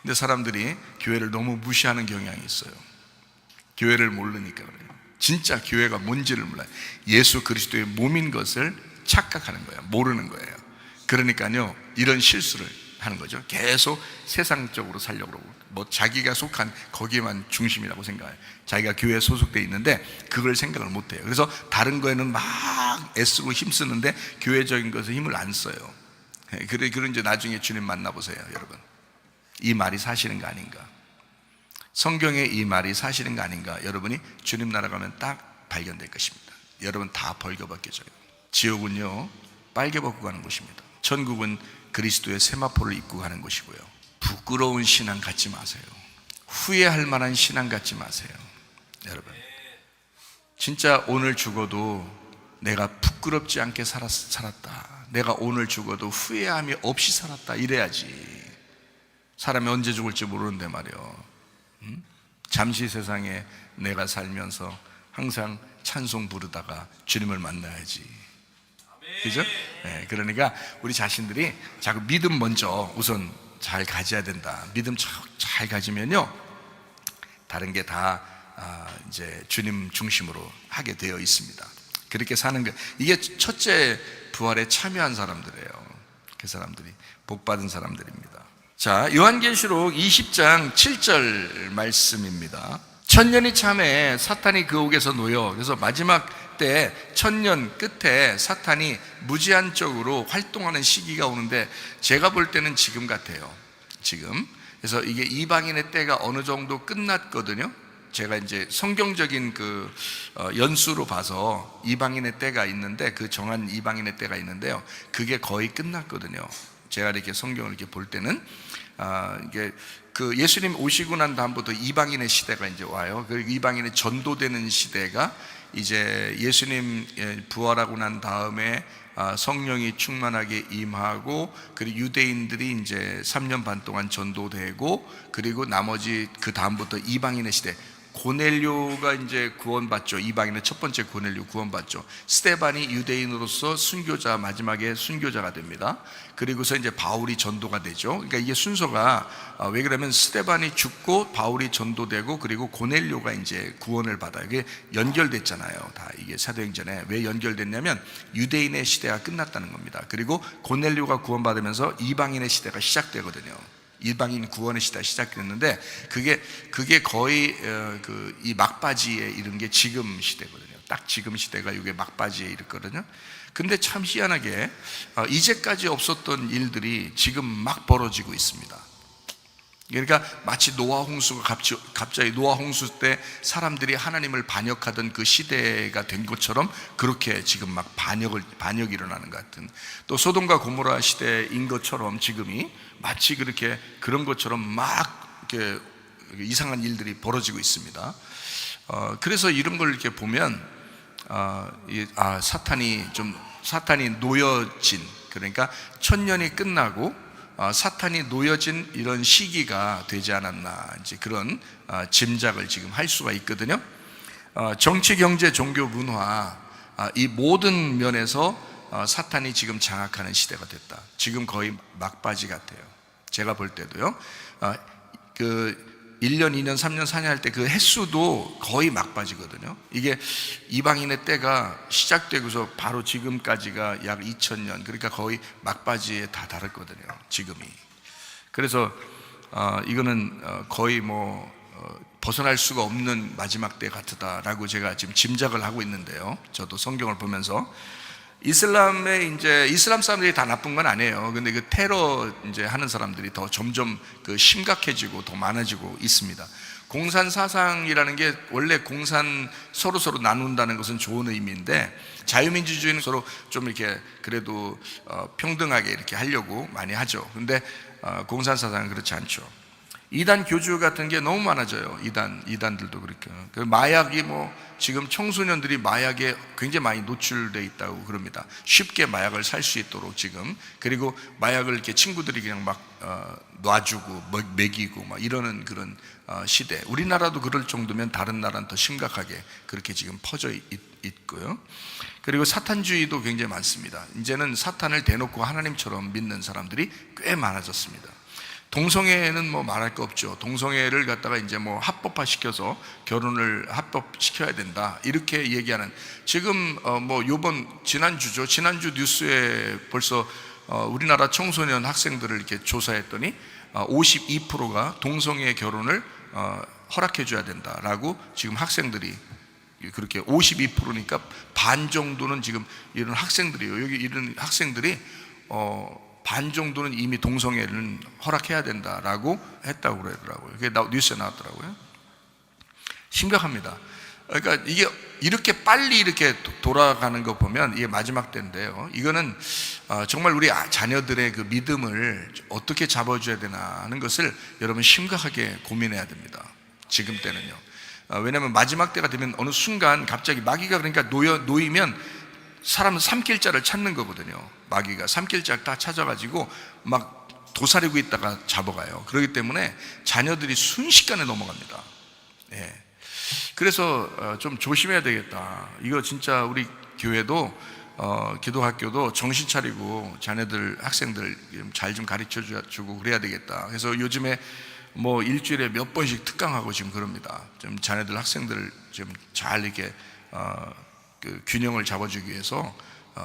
근데 사람들이 교회를 너무 무시하는 경향이 있어요. 교회를 모르니까 그래요. 진짜 교회가 뭔지를 몰라요. 예수 그리스도의 몸인 것을 착각하는 거예요. 모르는 거예요. 그러니까요, 이런 실수를 하는 거죠. 계속 세상적으로 살려고 그러고, 뭐 자기가 속한 거기에만 중심이라고 생각해요. 자기가 교회에 소속되어 있는데 그걸 생각을 못 해요. 그래서 다른 거에는 막 애쓰고 힘쓰는데 교회적인 것에 힘을 안 써요. 그런 이제 나중에 주님 만나보세요, 여러분. 이 말이 사실인가 아닌가? 성경에 이 말이 사실인가 아닌가? 여러분이 주님 나라 가면 딱 발견될 것입니다. 여러분 다 벌겨벗겨져요. 지옥은요, 빨개벗고 가는 곳입니다. 천국은 그리스도의 세마포를 입고 가는 곳이고요. 부끄러운 신앙 갖지 마세요. 후회할 만한 신앙 갖지 마세요. 여러분, 진짜 오늘 죽어도 내가 부끄럽지 않게 살았다, 내가 오늘 죽어도 후회함이 없이 살았다, 이래야지. 사람이 언제 죽을지 모르는데 말이요, 잠시 세상에 내가 살면서 항상 찬송 부르다가 주님을 만나야지. 그죠? 네, 그러니까 우리 자신들이 자꾸 믿음 먼저 우선 잘 가져야 된다. 믿음 잘 가지면요, 다른 게 다 이제 주님 중심으로 하게 되어 있습니다. 그렇게 사는 거, 이게 첫째 부활에 참여한 사람들이에요. 그 사람들이 복 받은 사람들입니다. 자, 요한계시록 20장 7절 말씀입니다. 천년이 참에 사탄이 그 옥에서 놓여, 그래서 마지막 때 천년 끝에 사탄이 무제한적으로 활동하는 시기가 오는데, 제가 볼 때는 지금 같아요. 지금. 그래서 이게 이방인의 때가 어느 정도 끝났거든요. 제가 이제 성경적인 그 연수로 봐서 이방인의 때가 있는데, 그 정한 이방인의 때가 있는데요, 그게 거의 끝났거든요. 제가 이렇게 성경을 이렇게 볼 때는 이게 그 예수님 오시고 난 다음부터 이방인의 시대가 이제 와요. 그 이방인의 전도되는 시대가 이제 예수님 부활하고 난 다음에 성령이 충만하게 임하고, 그리고 유대인들이 이제 3년 반 동안 전도되고, 그리고 나머지 그 다음부터 이방인의 시대, 고넬료가 이제 구원받죠. 이방인의 첫 번째 고넬료 구원받죠. 스데반이 유대인으로서 순교자, 마지막에 순교자가 됩니다. 그리고서 이제 바울이 전도가 되죠. 그러니까 이게 순서가 왜 그러면 스데반이 죽고 바울이 전도되고, 그리고 고넬료가 이제 구원을 받아요. 이게 연결됐잖아요. 다 이게 사도행전에 왜 연결됐냐면 유대인의 시대가 끝났다는 겁니다. 그리고 고넬료가 구원받으면서 이방인의 시대가 시작되거든요. 이방인 구원의 시대가 시작됐는데, 그게 거의 이 막바지에 이른 게 지금 시대거든요. 딱 지금 시대가 이게 막바지에 이르거든요. 근데 참 희한하게 이제까지 없었던 일들이 지금 막 벌어지고 있습니다. 그러니까 마치 노아 홍수가 갑자기 노아 홍수 때 사람들이 하나님을 반역하던 그 시대가 된 것처럼, 그렇게 지금 막 반역이 일어나는 것 같은, 또 소돔과 고모라 시대인 것처럼 지금이 마치 그런 것처럼 막 이렇게 이상한 일들이 벌어지고 있습니다. 그래서 이런 걸 이렇게 보면 사탄이 놓여진, 그러니까 천년이 끝나고 사탄이 놓여진 이런 시기가 되지 않았나, 이제 그런 짐작을 지금 할 수가 있거든요. 정치, 경제, 종교, 문화, 이 모든 면에서 사탄이 지금 장악하는 시대가 됐다. 지금 거의 막바지 같아요. 제가 볼 때도요. 그 1년, 2년, 3년, 4년 할 때 그 횟수도 거의 막바지거든요. 이게 이방인의 때가 시작되고서 바로 지금까지가 약 2000년, 그러니까 거의 막바지에 다 다르거든요, 지금이. 그래서 이거는 거의 벗어날 수가 없는 마지막 때 같다라고 제가 지금 짐작을 하고 있는데요. 저도 성경을 보면서 이슬람 사람들이 다 나쁜 건 아니에요. 근데 그 테러 이제 하는 사람들이 더 점점 그 심각해지고 더 많아지고 있습니다. 공산 사상이라는 게 원래 서로 나눈다는 것은 좋은 의미인데, 자유민주주의는 서로 좀 이렇게 그래도 평등하게 이렇게 하려고 많이 하죠. 근데 공산 사상은 그렇지 않죠. 이단 교주 같은 게 너무 많아져요. 이단들도 그렇게. 마약이 지금 청소년들이 마약에 굉장히 많이 노출되어 있다고 그럽니다. 쉽게 마약을 살 수 있도록 지금. 그리고 마약을 이렇게 친구들이 그냥 막 놔주고 먹이고 막 이러는 그런 시대. 우리나라도 그럴 정도면 다른 나라는 더 심각하게 그렇게 지금 퍼져 있고요. 그리고 사탄주의도 굉장히 많습니다. 이제는 사탄을 대놓고 하나님처럼 믿는 사람들이 꽤 많아졌습니다. 동성애는 말할 거 없죠. 동성애를 갖다가 이제 합법화 시켜서 결혼을 합법시켜야 된다, 이렇게 얘기하는, 지금 지난주 뉴스에 벌써 우리나라 청소년 학생들을 이렇게 조사했더니 52%가 동성애 결혼을 허락해 줘야 된다라고 지금 학생들이, 그렇게 52%니까 반 정도는 지금 이런 학생들이에요. 여기 이런 학생들이 반 정도는 이미 동성애를 허락해야 된다라고 했다고 그러더라고요. 그게 뉴스에 나왔더라고요. 심각합니다. 그러니까 이게 이렇게 빨리 이렇게 돌아가는 거 보면 이게 마지막 때인데요. 이거는 정말 우리 자녀들의 그 믿음을 어떻게 잡아줘야 되나 하는 것을 여러분 심각하게 고민해야 됩니다. 지금 때는요. 왜냐하면 마지막 때가 되면 어느 순간 갑자기 마귀가 그러니까 놓이면 사람은 삼킬 자를 찾는 거거든요. 마귀가 삼킬 자를 다 찾아가지고 막 도사리고 있다가 잡아가요. 그렇기 때문에 자녀들이 순식간에 넘어갑니다. 예. 그래서 좀 조심해야 되겠다. 이거 진짜 우리 교회도 기도학교도 정신 차리고 자녀들, 학생들 잘 좀 가르쳐 주고 그래야 되겠다. 그래서 요즘에 일주일에 몇 번씩 특강하고 지금 그럽니다. 좀 자녀들, 학생들을 좀 잘 이렇게 그 균형을 잡아주기 위해서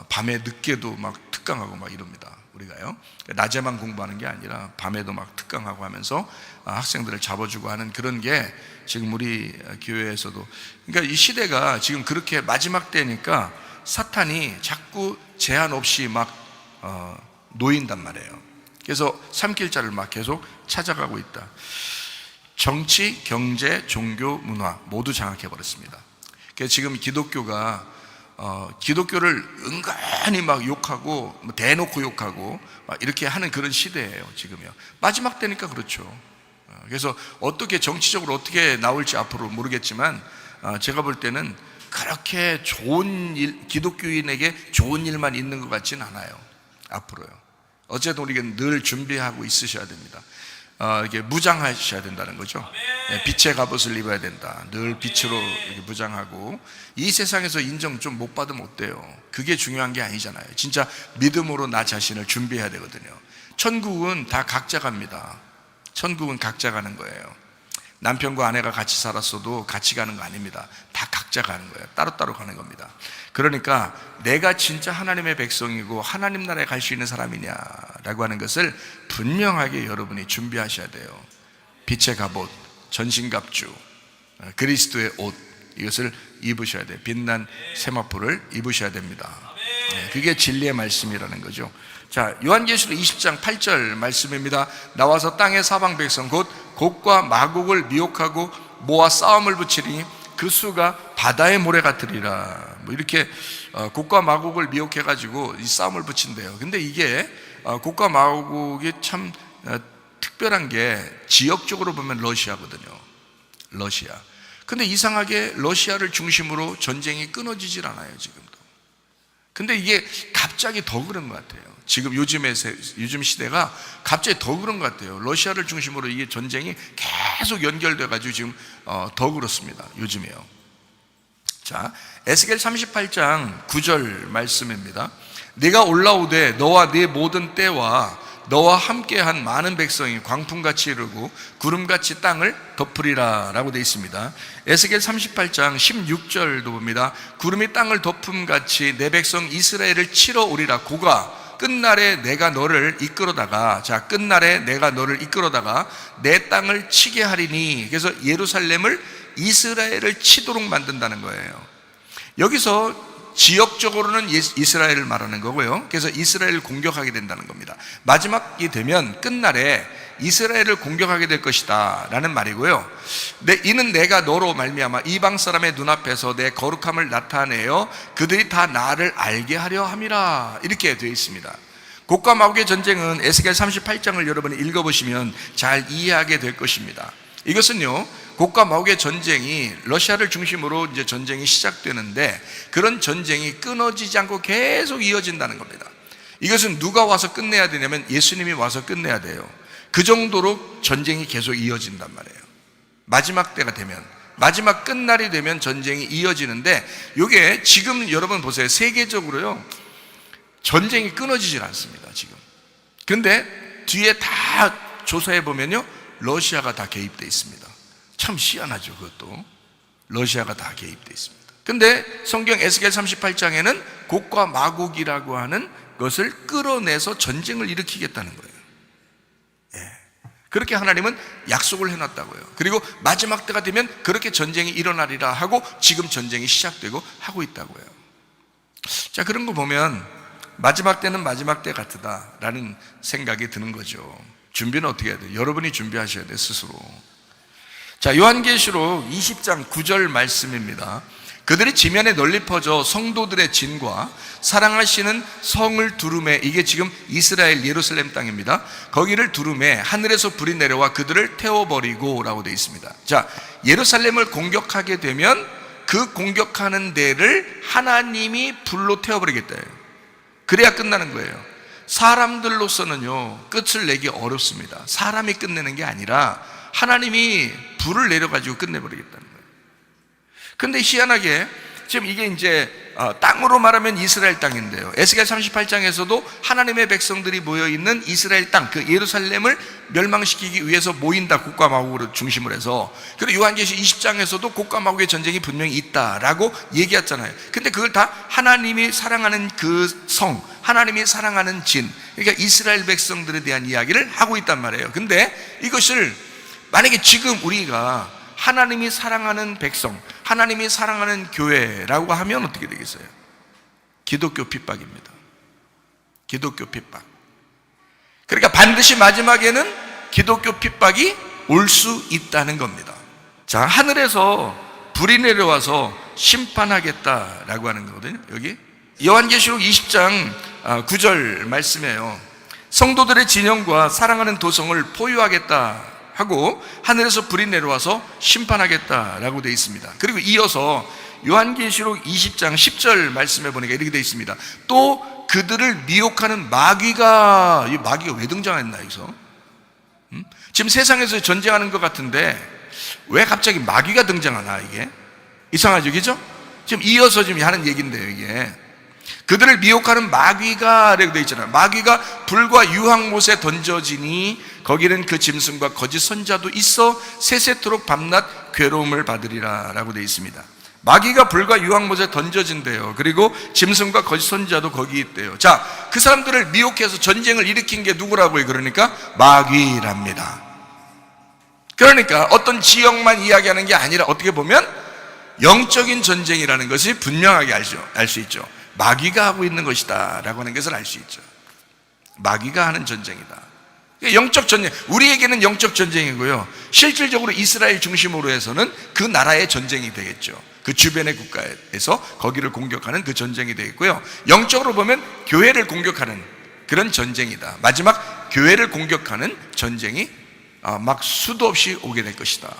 밤에 늦게도 막 특강하고 막 이럽니다. 우리가요. 낮에만 공부하는 게 아니라 밤에도 막 특강하고 하면서 학생들을 잡아주고 하는 그런 게 지금 우리 교회에서도, 그러니까 이 시대가 지금 그렇게 마지막 때니까 사탄이 자꾸 제한 없이 막 놓인단 말이에요. 그래서 삼킬 자를 막 계속 찾아가고 있다. 정치, 경제, 종교, 문화 모두 장악해 버렸습니다. 그래서 지금 기독교가 기독교를 은근히 막 욕하고 대놓고 욕하고 막 이렇게 하는 그런 시대예요. 지금요. 마지막 때니까 그렇죠. 그래서 어떻게 정치적으로 어떻게 나올지 앞으로 모르겠지만 제가 볼 때는 그렇게 좋은 일, 기독교인에게 좋은 일만 있는 것 같지는 않아요. 앞으로요. 어쨌든 우리가 늘 준비하고 있으셔야 됩니다. 이게 무장하셔야 된다는 거죠. 빛의 갑옷을 입어야 된다. 늘 빛으로 이렇게 무장하고, 이 세상에서 인정 좀 못 받으면 어때요? 그게 중요한 게 아니잖아요. 진짜 믿음으로 나 자신을 준비해야 되거든요. 천국은 다 각자 갑니다. 천국은 각자 가는 거예요. 남편과 아내가 같이 살았어도 같이 가는 거 아닙니다. 다 각자 가는 거예요. 따로따로 가는 겁니다. 그러니까 내가 진짜 하나님의 백성이고 하나님 나라에 갈 수 있는 사람이냐라고 하는 것을 분명하게 여러분이 준비하셔야 돼요. 빛의 갑옷, 전신갑주, 그리스도의 옷, 이것을 입으셔야 돼요. 빛난 세마포를 입으셔야 됩니다. 그게 진리의 말씀이라는 거죠. 자, 요한계시록 20장 8절 말씀입니다. 나와서 땅의 사방 백성 곧 곡과 마곡을 미혹하고 모아 싸움을 붙이리니 그 수가 바다의 모래 같으리라. 이렇게 곡과 마곡을 미혹해 가지고 이 싸움을 붙인대요. 근데 이게 곡과 마곡이 참 특별한 게 지역적으로 보면 러시아거든요. 러시아. 근데 이상하게 러시아를 중심으로 전쟁이 끊어지질 않아요, 지금도. 근데 이게 갑자기 더 그런 것 같아요. 지금 요즘 시대가 갑자기 더 그런 것 같아요. 러시아를 중심으로 이게 전쟁이 계속 연결돼 가지고 지금 더 그렇습니다. 요즘에요. 자, 에스겔 38장 9절 말씀입니다. 네가 올라오되 너와 네 모든 때와 너와 함께한 많은 백성이 광풍같이 이르고 구름같이 땅을 덮으리라 라고 되어 있습니다. 에스겔 38장 16절도 봅니다. 구름이 땅을 덮음같이 내 백성 이스라엘을 치러 오리라. 고가 끝날에 내가 너를 이끌어다가, 자, 끝날에 내가 너를 이끌어다가 내 땅을 치게 하리니. 그래서 예루살렘을 이스라엘을 치도록 만든다는 거예요. 여기서 지역적으로는 이스라엘을 말하는 거고요. 그래서 이스라엘을 공격하게 된다는 겁니다. 마지막이 되면 끝날에 이스라엘을 공격하게 될 것이다 라는 말이고요. 이는 내가 너로 말미암아 이방 사람의 눈앞에서 내 거룩함을 나타내어 그들이 다 나를 알게 하려 함이라, 이렇게 되어 있습니다. 곡과 마곡의 전쟁은 에스겔 38장을 여러분이 읽어보시면 잘 이해하게 될 것입니다. 이것은요, 곡과 마곡의 전쟁이 러시아를 중심으로 이제 전쟁이 시작되는데, 그런 전쟁이 끊어지지 않고 계속 이어진다는 겁니다. 이것은 누가 와서 끝내야 되냐면 예수님이 와서 끝내야 돼요. 그 정도로 전쟁이 계속 이어진단 말이에요. 마지막 때가 되면, 마지막 끝날이 되면 전쟁이 이어지는데, 이게 지금 여러분 보세요. 세계적으로요, 전쟁이 끊어지질 않습니다, 지금. 근데 뒤에 다 조사해 보면요, 러시아가 다 개입되어 있습니다. 참 희한하죠. 그것도 러시아가 다 개입되어 있습니다. 근데 성경 에스겔 38장에는 곡과 마곡이라고 하는 것을 끌어내서 전쟁을 일으키겠다는 거예요. 예. 그렇게 하나님은 약속을 해놨다고요. 그리고 마지막 때가 되면 그렇게 전쟁이 일어나리라 하고 지금 전쟁이 시작되고 하고 있다고요. 자, 그런 거 보면 마지막 때는 마지막 때 같다라는 생각이 드는 거죠. 준비는 어떻게 해야 돼요? 여러분이 준비하셔야 돼요, 스스로. 자, 요한계시록 20장 9절 말씀입니다. 그들이 지면에 널리 퍼져 성도들의 진과 사랑하시는 성을 두루매, 이게 지금 이스라엘 예루살렘 땅입니다. 거기를 두루매 하늘에서 불이 내려와 그들을 태워버리고 라고 되어 있습니다. 자, 예루살렘을 공격하게 되면 그 공격하는 데를 하나님이 불로 태워버리겠다. 그래야 끝나는 거예요. 사람들로서는요, 끝을 내기 어렵습니다. 사람이 끝내는 게 아니라 하나님이 불을 내려가지고 끝내버리겠다는 거예요. 근데 희한하게 지금 이게 이제 땅으로 말하면 이스라엘 땅인데요, 에스겔 38장에서도 하나님의 백성들이 모여있는 이스라엘 땅, 그 예루살렘을 멸망시키기 위해서 모인다, 곡과 마곡으로 중심을 해서. 그리고 요한계시 20장에서도 곡과 마곡의 전쟁이 분명히 있다라고 얘기했잖아요. 근데 그걸 다 하나님이 사랑하는 그 성, 하나님이 사랑하는 진, 그러니까 이스라엘 백성들에 대한 이야기를 하고 있단 말이에요. 근데 이것을 만약에 지금 우리가 하나님이 사랑하는 백성, 하나님이 사랑하는 교회라고 하면 어떻게 되겠어요? 기독교 핍박입니다. 기독교 핍박. 그러니까 반드시 마지막에는 기독교 핍박이 올 수 있다는 겁니다. 자, 하늘에서 불이 내려와서 심판하겠다라고 하는 거거든요. 여기 요한계시록 20장 9절 말씀이에요. 성도들의 진영과 사랑하는 도성을 포유하겠다 하고 하늘에서 불이 내려와서 심판하겠다라고 되어 있습니다. 그리고 이어서 요한계시록 20장 10절 말씀해 보니까 이렇게 되어 있습니다. 또 그들을 미혹하는 마귀가, 이 마귀가 왜 등장했나 여기서? 지금 세상에서 전쟁하는 것 같은데 왜 갑자기 마귀가 등장하나? 이게 이상하죠, 그죠? 지금 이어서 지금 하는 얘기인데요, 이게. 그들을 미혹하는 마귀가 라고 되어 있잖아요. 마귀가 불과 유황못에 던져지니 거기는 그 짐승과 거짓 선자도 있어 세세토록 밤낮 괴로움을 받으리라 라고 되어 있습니다. 마귀가 불과 유황못에 던져진대요. 그리고 짐승과 거짓 선자도 거기 있대요. 자, 그 사람들을 미혹해서 전쟁을 일으킨 게 누구라고요? 그러니까 마귀랍니다. 그러니까 어떤 지역만 이야기하는 게 아니라 어떻게 보면 영적인 전쟁이라는 것이 분명하게 알 수 있죠. 마귀가 하고 있는 것이다 라고 하는 것을 알 수 있죠. 마귀가 하는 전쟁이다. 영적 전쟁, 우리에게는 영적 전쟁이고요, 실질적으로 이스라엘 중심으로 해서는 그 나라의 전쟁이 되겠죠. 그 주변의 국가에서 거기를 공격하는 그 전쟁이 되겠고요, 영적으로 보면 교회를 공격하는 그런 전쟁이다. 마지막 교회를 공격하는 전쟁이 막 수도 없이 오게 될 것이다.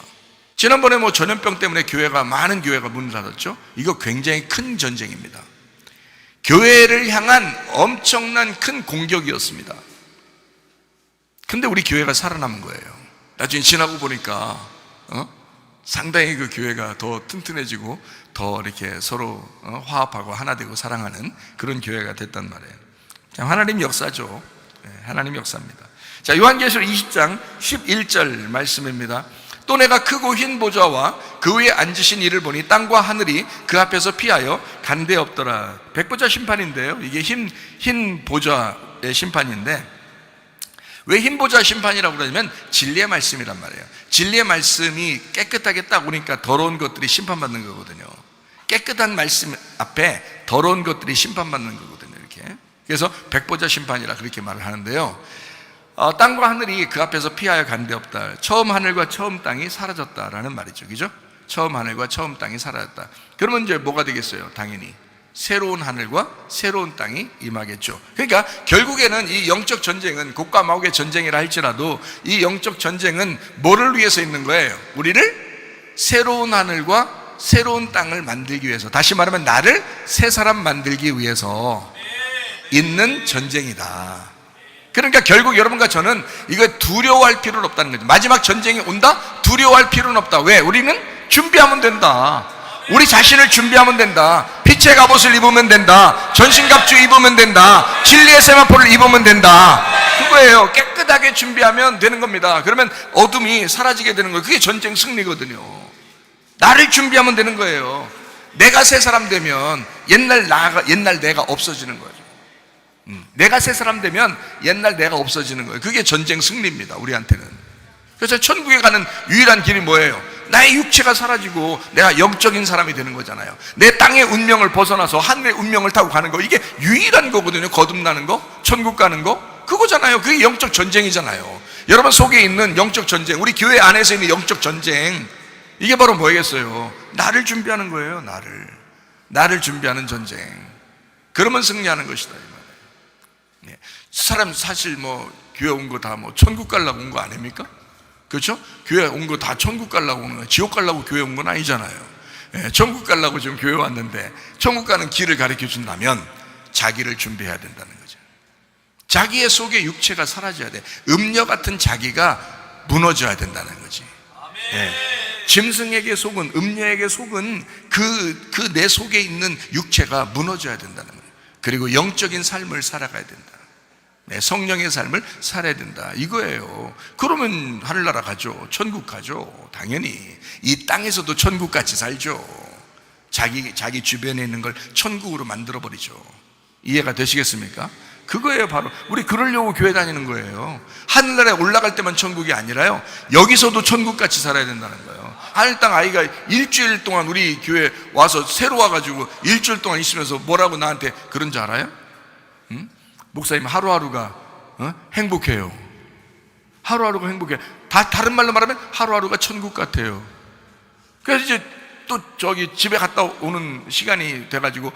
지난번에 전염병 때문에 많은 교회가 문을 닫았죠. 이거 굉장히 큰 전쟁입니다. 교회를 향한 엄청난 큰 공격이었습니다. 근데 우리 교회가 살아남은 거예요. 나중에 지나고 보니까 상당히 그 교회가 더 튼튼해지고 더 이렇게 서로 화합하고 하나 되고 사랑하는 그런 교회가 됐단 말이에요. 참 하나님 역사죠. 하나님 역사입니다. 자, 요한계시록 20장 11절 말씀입니다. 또 내가 크고 흰 보좌와 그 위에 앉으신 이를 보니 땅과 하늘이 그 앞에서 피하여 간데 없더라. 백보자 심판인데요, 이게 흰 보좌의 심판인데, 왜 흰 보좌 심판이라고 그러냐면 진리의 말씀이란 말이에요. 진리의 말씀이 깨끗하게 딱 오니까 더러운 것들이 심판받는 거거든요. 깨끗한 말씀 앞에 더러운 것들이 심판받는 거거든요, 이렇게. 그래서 백보자 심판이라 그렇게 말을 하는데요, 땅과 하늘이 그 앞에서 피하여 간데 없다. 처음 하늘과 처음 땅이 사라졌다라는 말이죠, 그죠? 처음 하늘과 처음 땅이 사라졌다. 그러면 이제 뭐가 되겠어요? 당연히 새로운 하늘과 새로운 땅이 임하겠죠. 그러니까 결국에는 이 영적 전쟁은 곡과 마곡의 전쟁이라 할지라도 이 영적 전쟁은 뭐를 위해서 있는 거예요? 우리를 새로운 하늘과 새로운 땅을 만들기 위해서, 다시 말하면 나를 새 사람 만들기 위해서 있는 전쟁이다. 그러니까 결국 여러분과 저는 이거 두려워할 필요는 없다는 거죠. 마지막 전쟁이 온다? 두려워할 필요는 없다. 왜? 우리는 준비하면 된다. 우리 자신을 준비하면 된다. 빛의 갑옷을 입으면 된다. 전신갑주 입으면 된다. 진리의 세마포를 입으면 된다. 그거예요. 깨끗하게 준비하면 되는 겁니다. 그러면 어둠이 사라지게 되는 거예요. 그게 전쟁 승리거든요. 나를 준비하면 되는 거예요. 내가 새 사람 되면 옛날 내가 없어지는 거죠. 내가 새 사람 되면 옛날 내가 없어지는 거예요. 그게 전쟁 승리입니다, 우리한테는. 그래서 천국에 가는 유일한 길이 뭐예요? 나의 육체가 사라지고 내가 영적인 사람이 되는 거잖아요. 내 땅의 운명을 벗어나서 하늘의 운명을 타고 가는 거, 이게 유일한 거거든요. 거듭나는 거, 천국 가는 거, 그거잖아요. 그게 영적 전쟁이잖아요. 여러분 속에 있는 영적 전쟁, 우리 교회 안에서 있는 영적 전쟁, 이게 바로 뭐겠어요? 나를 준비하는 거예요. 나를 준비하는 전쟁. 그러면 승리하는 것이다, 사람 사실 교회 온 거 다 천국 가려고 온 거 아닙니까? 그렇죠? 교회 온 거 다 천국 가려고 오는 거예요. 지옥 가려고 교회 온 건 아니잖아요. 천국 가려고 지금 교회 왔는데 천국 가는 길을 가르쳐 준다면 자기를 준비해야 된다는 거죠. 자기의 속에 육체가 사라져야 돼. 음녀 같은 자기가 무너져야 된다는 거지. 짐승에게 속은, 음녀에게 속은 그 내 속에 있는 육체가 무너져야 된다는 거예요. 그리고 영적인 삶을 살아가야 된다. 성령의 삶을 살아야 된다, 이거예요. 그러면 하늘나라 가죠. 천국 가죠. 당연히 이 땅에서도 천국같이 살죠. 자기 주변에 있는 걸 천국으로 만들어버리죠. 이해가 되시겠습니까? 그거예요. 바로 우리 그러려고 교회 다니는 거예요. 하늘나라에 올라갈 때만 천국이 아니라요, 여기서도 천국같이 살아야 된다는 거예요. 하늘 땅 아이가 일주일 동안 우리 교회 와서 새로 와가지고 일주일 동안 있으면서 뭐라고 나한테 그런 줄 알아요? 목사님 하루하루가 행복해요. 하루하루가 행복해요. 다른 말로 말하면 하루하루가 천국 같아요. 그래서 이제 또 집에 갔다 오는 시간이 돼가지고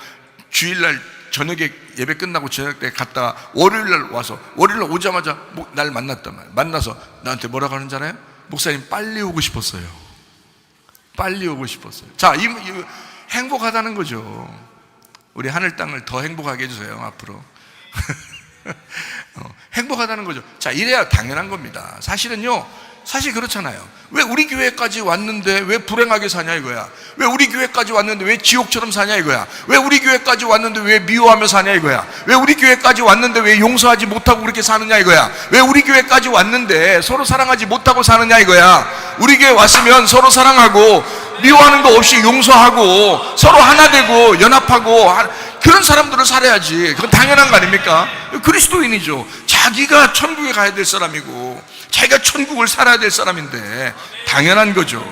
주일날 저녁에 예배 끝나고 저녁 때 갔다가 월요일날 와서, 월요일날 오자마자 날 만났단 말이에요. 만나서 나한테 뭐라고 하는지 알아요? 목사님 빨리 오고 싶었어요. 빨리 오고 싶었어요. 자, 이 행복하다는 거죠. 우리 하늘 땅을 더 행복하게 해주세요, 앞으로. 행복하다는 거죠. 자, 이래야 당연한 겁니다. 사실 그렇잖아요. 왜 우리 교회까지 왔는데 왜 불행하게 사냐 이거야. 왜 우리 교회까지 왔는데 왜 지옥처럼 사냐 이거야. 왜 우리 교회까지 왔는데 왜 미워하며 사냐 이거야. 왜 우리 교회까지 왔는데 왜 용서하지 못하고 그렇게 사느냐 이거야. 왜 우리 교회까지 왔는데 서로 사랑하지 못하고 사느냐 이거야. 우리 교회 왔으면 서로 사랑하고 미워하는 거 없이 용서하고 서로 하나 되고 연합하고 그런 사람들을 살아야지. 그건 당연한 거 아닙니까? 그리스도인이죠. 자기가 천국에 가야 될 사람이고 자기가 천국을 살아야 될 사람인데 당연한 거죠.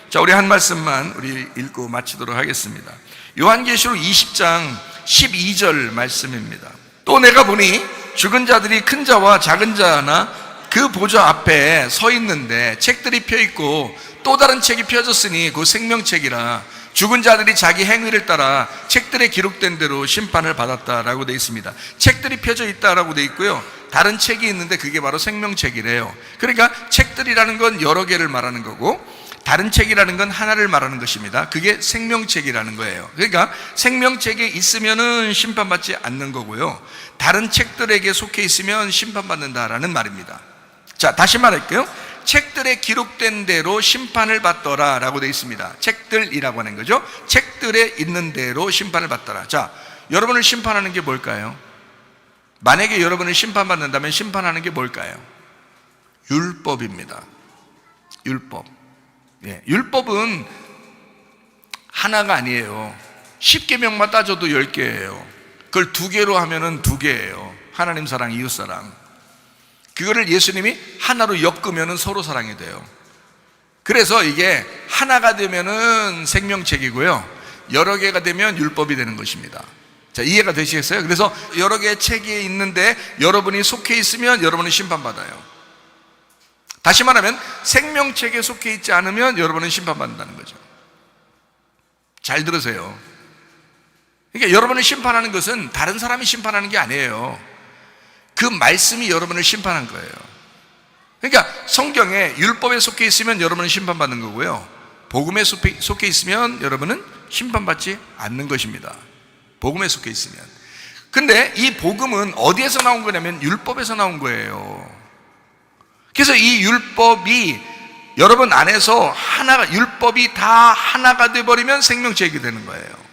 자, 우리 한 말씀만 우리 읽고 마치도록 하겠습니다. 요한계시록 20장 12절 말씀입니다. 또 내가 보니 죽은 자들이 큰 자와 작은 자나 그 보좌 앞에 서 있는데 책들이 펴 있고 또 다른 책이 펴졌으니 그 생명책이라. 죽은 자들이 자기 행위를 따라 책들에 기록된 대로 심판을 받았다라고 되어 있습니다. 책들이 펴져 있다라고 되어 있고요, 다른 책이 있는데 그게 바로 생명책이래요. 그러니까 책들이라는 건 여러 개를 말하는 거고 다른 책이라는 건 하나를 말하는 것입니다. 그게 생명책이라는 거예요. 그러니까 생명책에 있으면은 심판받지 않는 거고요, 다른 책들에게 속해 있으면 심판받는다라는 말입니다. 자, 다시 말할게요. 책들에 기록된 대로 심판을 받더라 라고 되어 있습니다. 책들이라고 하는 거죠. 책들에 있는 대로 심판을 받더라. 자, 여러분을 심판하는 게 뭘까요? 만약에 여러분을 심판받는다면 심판하는 게 뭘까요? 율법입니다. 율법. 예, 율법은 하나가 아니에요. 10계명만 따져도 10개예요. 그걸 2개로 하면은 2개예요. 하나님 사랑, 이웃 사랑. 그거를 예수님이 하나로 엮으면은 서로 사랑이 돼요. 그래서 이게 하나가 되면은 생명책이고요, 여러 개가 되면 율법이 되는 것입니다. 자, 이해가 되시겠어요? 그래서 여러 개의 책이 있는데 여러분이 속해 있으면 여러분은 심판받아요. 다시 말하면 생명책에 속해 있지 않으면 여러분은 심판받는다는 거죠. 잘 들으세요. 그러니까 여러분을 심판하는 것은 다른 사람이 심판하는 게 아니에요. 그 말씀이 여러분을 심판한 거예요. 그러니까 성경에 율법에 속해 있으면 여러분은 심판받는 거고요, 복음에 속해 있으면 여러분은 심판받지 않는 것입니다. 복음에 속해 있으면. 근데 이 복음은 어디에서 나온 거냐면 율법에서 나온 거예요. 그래서 이 율법이 여러분 안에서 하나가, 율법이 다 하나가 돼버리면 생명책이 되는 거예요.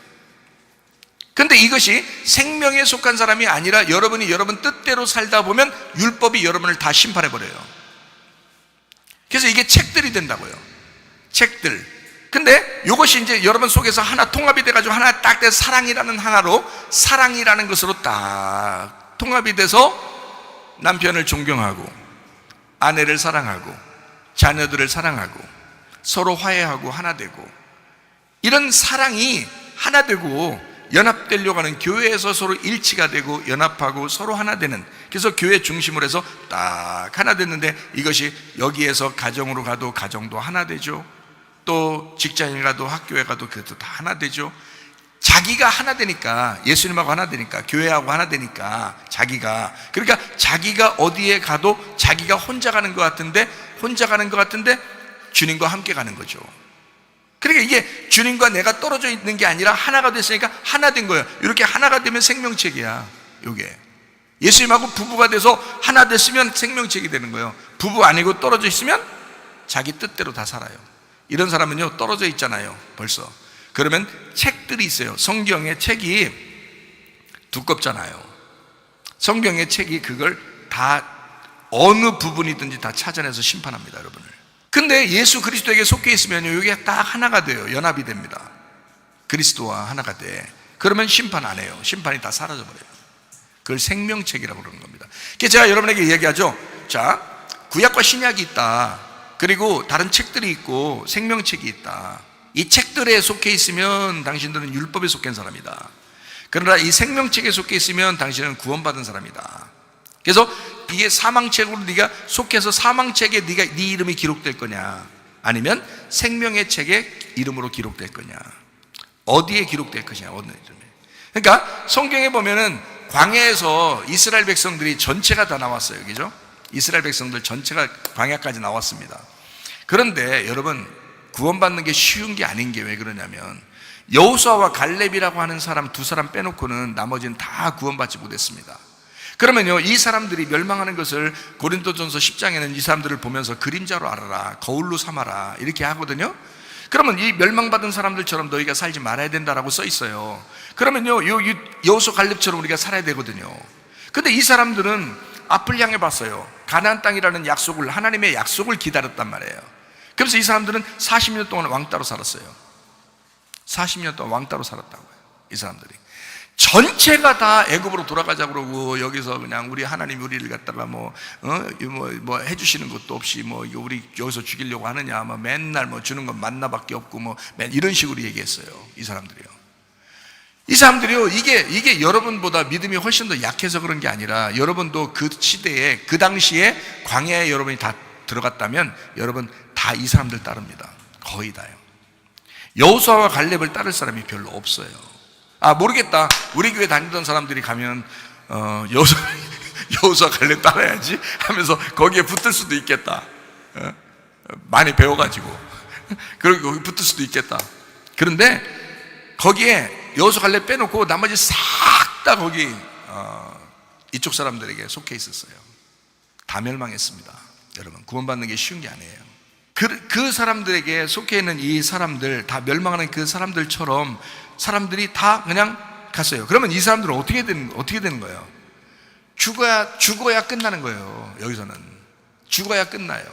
근데 이것이 생명에 속한 사람이 아니라 여러분이 여러분 뜻대로 살다 보면 율법이 여러분을 다 심판해버려요. 그래서 이게 책들이 된다고요. 책들. 근데 이것이 이제 여러분 속에서 하나 통합이 돼가지고 하나 딱 돼서 사랑이라는 하나로, 사랑이라는 것으로 딱 통합이 돼서 남편을 존경하고 아내를 사랑하고 자녀들을 사랑하고 서로 화해하고 하나 되고, 이런 사랑이 하나 되고 연합되려고 하는, 교회에서 서로 일치가 되고 연합하고 서로 하나 되는, 그래서 교회 중심으로 해서 딱 하나 됐는데 이것이 여기에서 가정으로 가도 가정도 하나 되죠. 또 직장에 가도 학교에 가도 그것도 다 하나 되죠. 자기가 하나 되니까, 예수님하고 하나 되니까, 교회하고 하나 되니까 자기가, 그러니까 자기가 어디에 가도 자기가 혼자 가는 것 같은데 주님과 함께 가는 거죠. 그러니까 이게 주님과 내가 떨어져 있는 게 아니라 하나가 됐으니까 하나 된 거예요. 이렇게 하나가 되면 생명책이야. 이게 예수님하고 부부가 돼서 하나 됐으면 생명책이 되는 거예요. 부부 아니고 떨어져 있으면 자기 뜻대로 다 살아요. 이런 사람은요, 떨어져 있잖아요 벌써. 그러면 책들이 있어요. 성경의 책이 두껍잖아요. 성경의 책이 그걸 다 어느 부분이든지 다 찾아내서 심판합니다, 여러분을. 근데 예수 그리스도에게 속해 있으면 이게 딱 하나가 돼요. 연합이 됩니다. 그리스도와 하나가 돼. 그러면 심판 안 해요. 심판이 다 사라져 버려요. 그걸 생명책이라고 그러는 겁니다. 그래서 제가 여러분에게 이야기하죠. 자, 구약과 신약이 있다. 그리고 다른 책들이 있고 생명책이 있다. 이 책들에 속해 있으면 당신들은 율법에 속한 사람이다. 그러나 이 생명책에 속해 있으면 당신은 구원받은 사람이다. 그래서 이게 사망책으로 네가 속해서 사망책에 네 이름이 기록될 거냐, 아니면 생명의 책에 이름으로 기록될 거냐, 어디에 기록될 것이냐, 어느 이름에. 그러니까 성경에 보면은 광야에서 이스라엘 백성들이 전체가 다 나왔어요. 그죠? 이스라엘 백성들 전체가 광야까지 나왔습니다. 그런데 여러분, 구원받는 게 쉬운 게 아닌 게 왜 그러냐면, 여호수아와 갈렙이라고 하는 사람 두 사람 빼놓고는 나머지는 다 구원받지 못했습니다. 그러면요, 이 사람들이 멸망하는 것을 고린도전서 10장에는 이 사람들을 보면서 그림자로 알아라, 거울로 삼아라 이렇게 하거든요. 그러면 이 멸망받은 사람들처럼 너희가 살지 말아야 된다라고 써 있어요. 그러면요, 여호수아 갈렙처럼 우리가 살아야 되거든요. 근데 이 사람들은 앞을 향해 봤어요. 가나안 땅이라는 약속을, 하나님의 약속을 기다렸단 말이에요. 그래서 이 사람들은 40년 동안 왕따로 살았어요. 40년 동안 왕따로 살았다고요, 이 사람들이. 전체가 다 애굽으로 돌아가자고 그러고, 여기서 그냥 우리 하나님 우리를 갖다가 뭐 해주시는 것도 없이 우리 여기서 죽이려고 하느냐, 맨날 주는 건 만나밖에 없고 이런 식으로 얘기했어요, 이 사람들이요. 이 사람들이요, 이게 여러분보다 믿음이 훨씬 더 약해서 그런 게 아니라, 여러분도 그 시대에, 그 당시에 광야에 여러분이 다 들어갔다면 여러분 다 이 사람들 따릅니다. 거의 다요. 여호수아와 갈렙을 따를 사람이 별로 없어요. 아, 모르겠다, 우리 교회 다니던 사람들이 가면 여호수아 갈렙 따라야지 하면서 거기에 붙을 수도 있겠다. 많이 배워가지고 그리고 거기 붙을 수도 있겠다. 그런데 거기에 여호수아 갈렙 빼놓고 나머지 싹 다 거기 이쪽 사람들에게 속해 있었어요. 다 멸망했습니다. 여러분, 구원받는 게 쉬운 게 아니에요. 그 사람들에게 속해 있는 이 사람들, 다 멸망하는 그 사람들처럼 사람들이 다 그냥 갔어요. 그러면 이 사람들은 어떻게 되는 거예요? 죽어야 끝나는 거예요. 여기서는 죽어야 끝나요.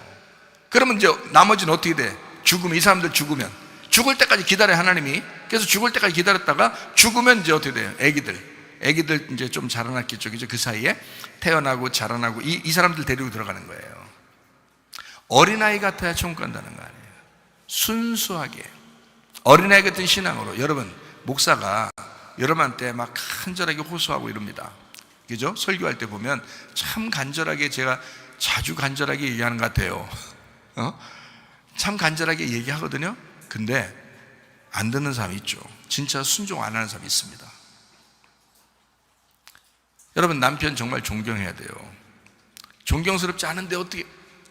그러면 이제 나머지는 어떻게 돼? 죽으면, 이 사람들 죽으면 죽을 때까지 기다려요. 하나님이. 그래서 죽을 때까지 기다렸다가 죽으면 이제 어떻게 돼요? 애기들 이제 좀 자라났겠죠. 그죠? 그 사이에 태어나고 자라나고 이 사람들 데리고 들어가는 거예요. 어린아이 같아야 천국 간다는 거 아니에요. 순수하게 어린아이 같은 신앙으로. 여러분, 목사가 여러분한테 막 간절하게 호소하고 이럽니다. 그죠? 설교할 때 보면 참 간절하게, 제가 자주 간절하게 얘기하는 것 같아요. 참 간절하게 얘기하거든요. 근데 안 듣는 사람이 있죠. 진짜 순종 안 하는 사람이 있습니다. 여러분, 남편 정말 존경해야 돼요. 존경스럽지 않은데 어떻게,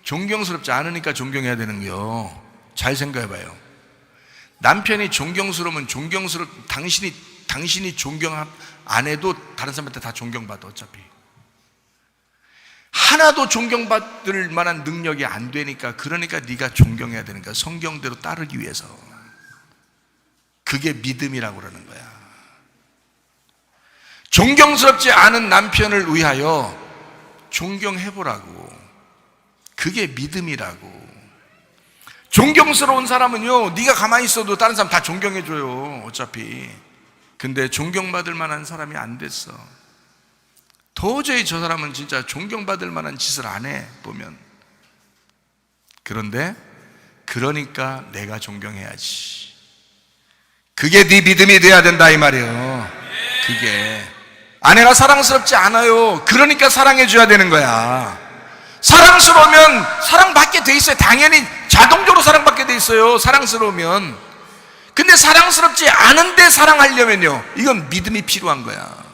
존경스럽지 않으니까 존경해야 되는 거요. 잘 생각해 봐요. 남편이 존경스러우면 당신이 존경 안 해도 다른 사람한테 다 존경받아. 어차피 하나도 존경받을 만한 능력이 안 되니까, 그러니까 네가 존경해야 되는 거야. 성경대로 따르기 위해서. 그게 믿음이라고 그러는 거야. 존경스럽지 않은 남편을 위하여 존경해보라고. 그게 믿음이라고. 존경스러운 사람은요, 네가 가만히 있어도 다른 사람 다 존경해줘요. 어차피. 근데 존경받을 만한 사람이 안 됐어. 도저히 저 사람은 진짜 존경받을 만한 짓을 안 해, 보면. 그런데 그러니까 내가 존경해야지. 그게 네 믿음이 돼야 된다, 이 말이에요. 그게. 아내가 사랑스럽지 않아요. 그러니까 사랑해줘야 되는 거야. 사랑스러우면 사랑받게 돼 있어요. 당연히 자동적으로 사랑받게 돼 있어요. 사랑스러우면. 근데 사랑스럽지 않은데 사랑하려면요, 이건 믿음이 필요한 거야.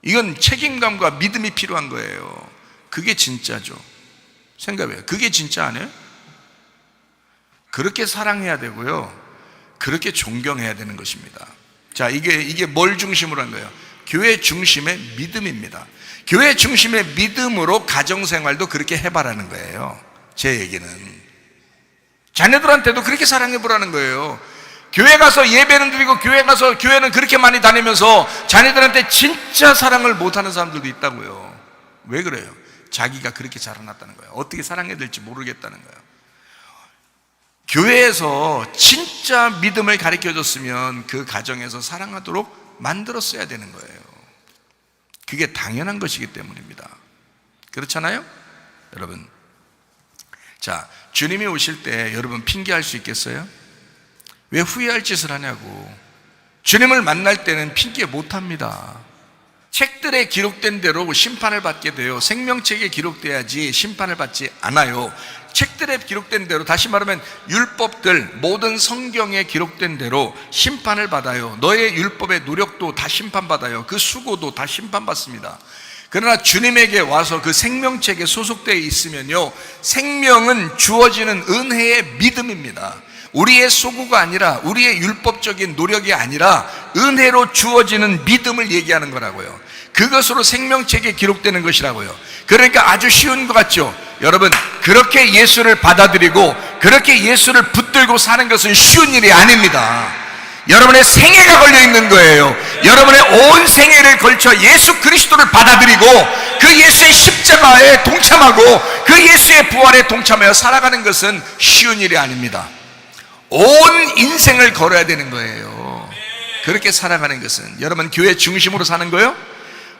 이건 책임감과 믿음이 필요한 거예요. 그게 진짜죠. 생각해요. 그게 진짜 아니에요? 그렇게 사랑해야 되고요, 그렇게 존경해야 되는 것입니다. 자, 이게 뭘 중심으로 한 거예요? 교회 중심의 믿음입니다. 교회 중심의 믿음으로 가정생활도 그렇게 해봐라는 거예요. 제 얘기는 자녀들한테도 그렇게 사랑해보라는 거예요. 교회 가서 예배는 드리고 교회는 그렇게 많이 다니면서 자녀들한테 진짜 사랑을 못하는 사람들도 있다고요. 왜 그래요? 자기가 그렇게 자라났다는 거예요. 어떻게 사랑해야 될지 모르겠다는 거예요. 교회에서 진짜 믿음을 가르쳐줬으면 그 가정에서 사랑하도록 만들었어야 되는 거예요. 그게 당연한 것이기 때문입니다. 그렇잖아요? 여러분, 자, 주님이 오실 때 여러분 핑계할 수 있겠어요? 왜 후회할 짓을 하냐고. 주님을 만날 때는 핑계 못합니다. 책들에 기록된 대로 심판을 받게 돼요. 생명책에 기록돼야지 심판을 받지 않아요. 책들에 기록된 대로, 다시 말하면 율법들, 모든 성경에 기록된 대로 심판을 받아요. 너의 율법의 노력도 다 심판받아요. 그 수고도 다 심판받습니다. 그러나 주님에게 와서 그 생명책에 소속되어 있으면요, 생명은 주어지는 은혜의 믿음입니다. 우리의 소구가 아니라, 우리의 율법적인 노력이 아니라 은혜로 주어지는 믿음을 얘기하는 거라고요. 그것으로 생명책에 기록되는 것이라고요. 그러니까 아주 쉬운 것 같죠? 여러분, 그렇게 예수를 받아들이고 그렇게 예수를 붙들고 사는 것은 쉬운 일이 아닙니다. 여러분의 생애가 걸려 있는 거예요. 여러분의 온 생애를 걸쳐 예수 그리스도를 받아들이고 그 예수의 십자가에 동참하고 그 예수의 부활에 동참하여 살아가는 것은 쉬운 일이 아닙니다. 온 인생을 걸어야 되는 거예요. 그렇게 살아가는 것은, 여러분, 교회 중심으로 사는 거요?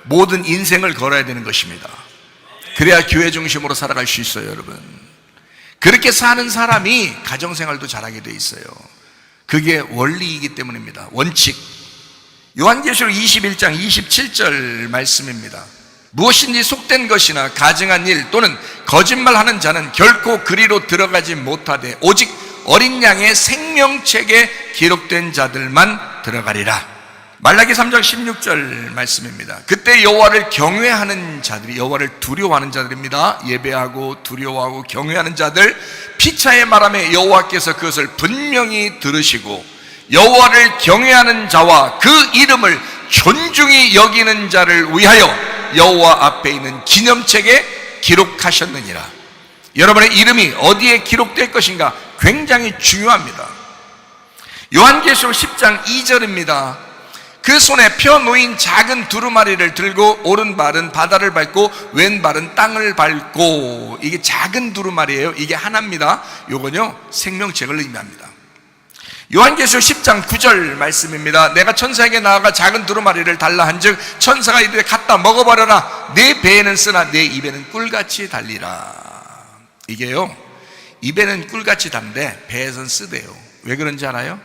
모든 인생을 걸어야 되는 것입니다. 그래야 교회 중심으로 살아갈 수 있어요, 여러분. 그렇게 사는 사람이 가정생활도 잘하게 돼 있어요. 그게 원리이기 때문입니다. 원칙. 요한계시록 21장 27절 말씀입니다. 무엇인지 속된 것이나 가증한 일 또는 거짓말하는 자는 결코 그리로 들어가지 못하되 오직 어린 양의 생명책에 기록된 자들만 들어가리라. 말라기 3장 16절 말씀입니다. 그때 여호와를 경외하는 자들이, 여호와를 두려워하는 자들입니다. 예배하고 두려워하고 경외하는 자들, 피차의 말함에 여호와께서 그것을 분명히 들으시고 여호와를 경외하는 자와 그 이름을 존중히 여기는 자를 위하여 여호와 앞에 있는 기념책에 기록하셨느니라. 여러분의 이름이 어디에 기록될 것인가 굉장히 중요합니다. 요한계시록 10장 2절입니다. 그 손에 펴 놓인 작은 두루마리를 들고 오른발은 바다를 밟고 왼발은 땅을 밟고, 이게 작은 두루마리예요. 이게 하나입니다. 요건요 생명책을 의미합니다. 요한계시록 10장 9절 말씀입니다. 내가 천사에게 나아가 작은 두루마리를 달라 한즉 천사가 이르되 갖다 먹어버려라. 내 배에는 쓰나 내 입에는 꿀같이 달리라. 이게요, 입에는 꿀같이 단데 배에선 쓰대요. 왜 그런지 알아요?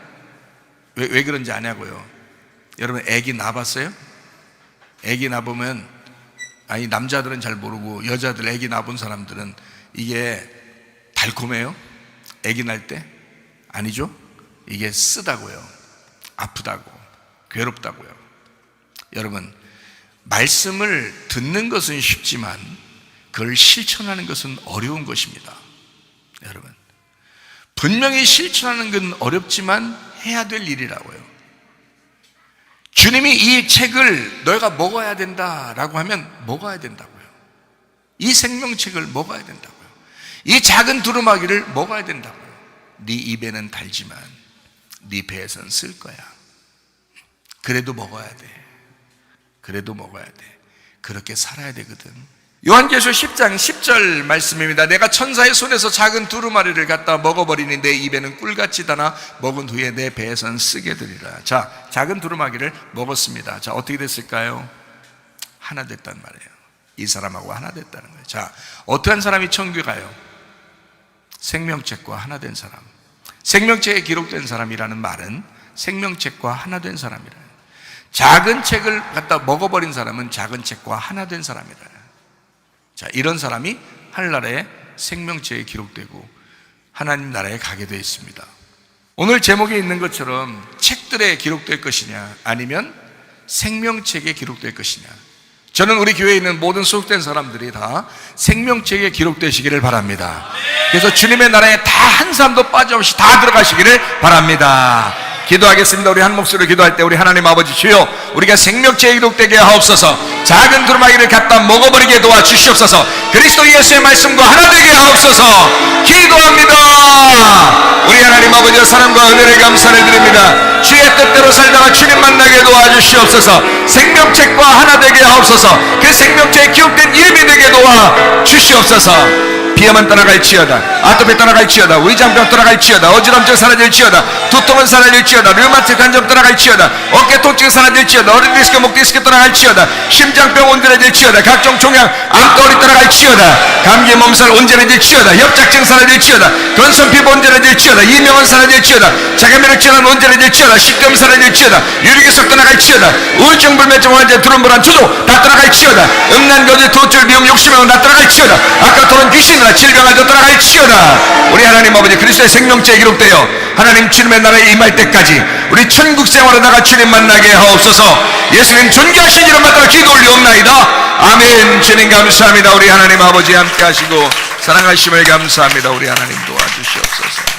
왜 그런지 아냐고요? 여러분 애기 낳아봤어요? 애기 낳으면, 아니 남자들은 잘 모르고 여자들 애기 낳은 사람들은 이게 달콤해요? 애기 낳을 때? 아니죠? 이게 쓰다고요. 아프다고, 괴롭다고요. 여러분, 말씀을 듣는 것은 쉽지만 그걸 실천하는 것은 어려운 것입니다. 여러분, 분명히 실천하는 건 어렵지만 해야 될 일이라고요. 주님이 이 책을 너희가 먹어야 된다라고 하면 먹어야 된다고요. 이 생명책을 먹어야 된다고요. 이 작은 두루마기를 먹어야 된다고요. 네 입에는 달지만 네 배에서는 쓸 거야. 그래도 먹어야 돼. 그래도 먹어야 돼. 그렇게 살아야 되거든. 요한계시록 10장 10절 말씀입니다. 내가 천사의 손에서 작은 두루마리를 갖다 먹어버리니 내 입에는 꿀같이 다나 먹은 후에 내 배에서는 쓰게 되리라. 자, 작은 두루마기를 먹었습니다. 자, 어떻게 됐을까요? 하나 됐단 말이에요. 이 사람하고 하나 됐다는 거예요. 자, 어떠한 사람이 천국에 가요? 생명책과 하나 된 사람. 생명책에 기록된 사람이라는 말은 생명책과 하나 된 사람이라. 작은 책을 갖다 먹어버린 사람은 작은 책과 하나 된 사람이라. 자, 이런 사람이 하늘나라에 생명책에 기록되고 하나님 나라에 가게 되어 있습니다. 오늘 제목에 있는 것처럼 책들에 기록될 것이냐 아니면 생명책에 기록될 것이냐, 저는 우리 교회에 있는 모든 소속된 사람들이 다 생명책에 기록되시기를 바랍니다. 그래서 주님의 나라에 다 한 사람도 빠짐없이 다 들어가시기를 바랍니다. 기도하겠습니다. 우리 한 목소리로 기도할 때 우리 하나님 아버지 주여, 우리가 생명책에 기록되게 하옵소서. 작은 두루마기를 갖다 먹어버리게 도와주시옵소서. 그리스도 예수의 말씀과 하나 되게 하옵소서. 기도합니다. 우리 하나님 아버지의 사랑과 은혜를 감사를 드립니다. 주의 뜻대로 살다가 주님 만나게 도와주시옵소서. 생명책과 하나 되게 하옵소서. 그 생명책에 기록된 이름이 되게 도와주시옵소서. 비염은 떠나갈지어다, 아토피 떠나갈지어다, 위장병 떠나갈지어다, 어지럼증 사라질지어다, 두통은 사라질지어다, 류마티스 관절 떠나갈지어다, 어깨 통증 사라질지어다, 어린 디스크, 목 디스크 떠나갈지어다, 심장병 온전해질지어다, 각종 종양 암덩어리 떠나갈지어다, 감기 몸살 온전해질지어다, 협착증 사라질지어다, 건선 피부 온전해질지어다, 이명은 사라질지어다, 자가면역질환 온전해질지어다, 식금 사라질지어다, 유리기속 떠나갈지어다, 우울증 불면증 환자 두런불안 초조 다 떠나갈지어다, 음란거질 도출 미움 욕심병 다 떠나갈지어다, 아까 토론 귀신 질병아도 떠나갈지어다. 우리 하나님 아버지 그리스도의 생명체에 기록되어 하나님 주님의 나라에 임할 때까지 우리 천국 생활에 나가 주님 만나게 하옵소서. 예수님 존귀하신 이름 받들어 기도 올리옵나이다. 아멘. 주님 감사합니다. 우리 하나님 아버지 함께 하시고 사랑하심을 감사합니다. 우리 하나님 도와주시옵소서.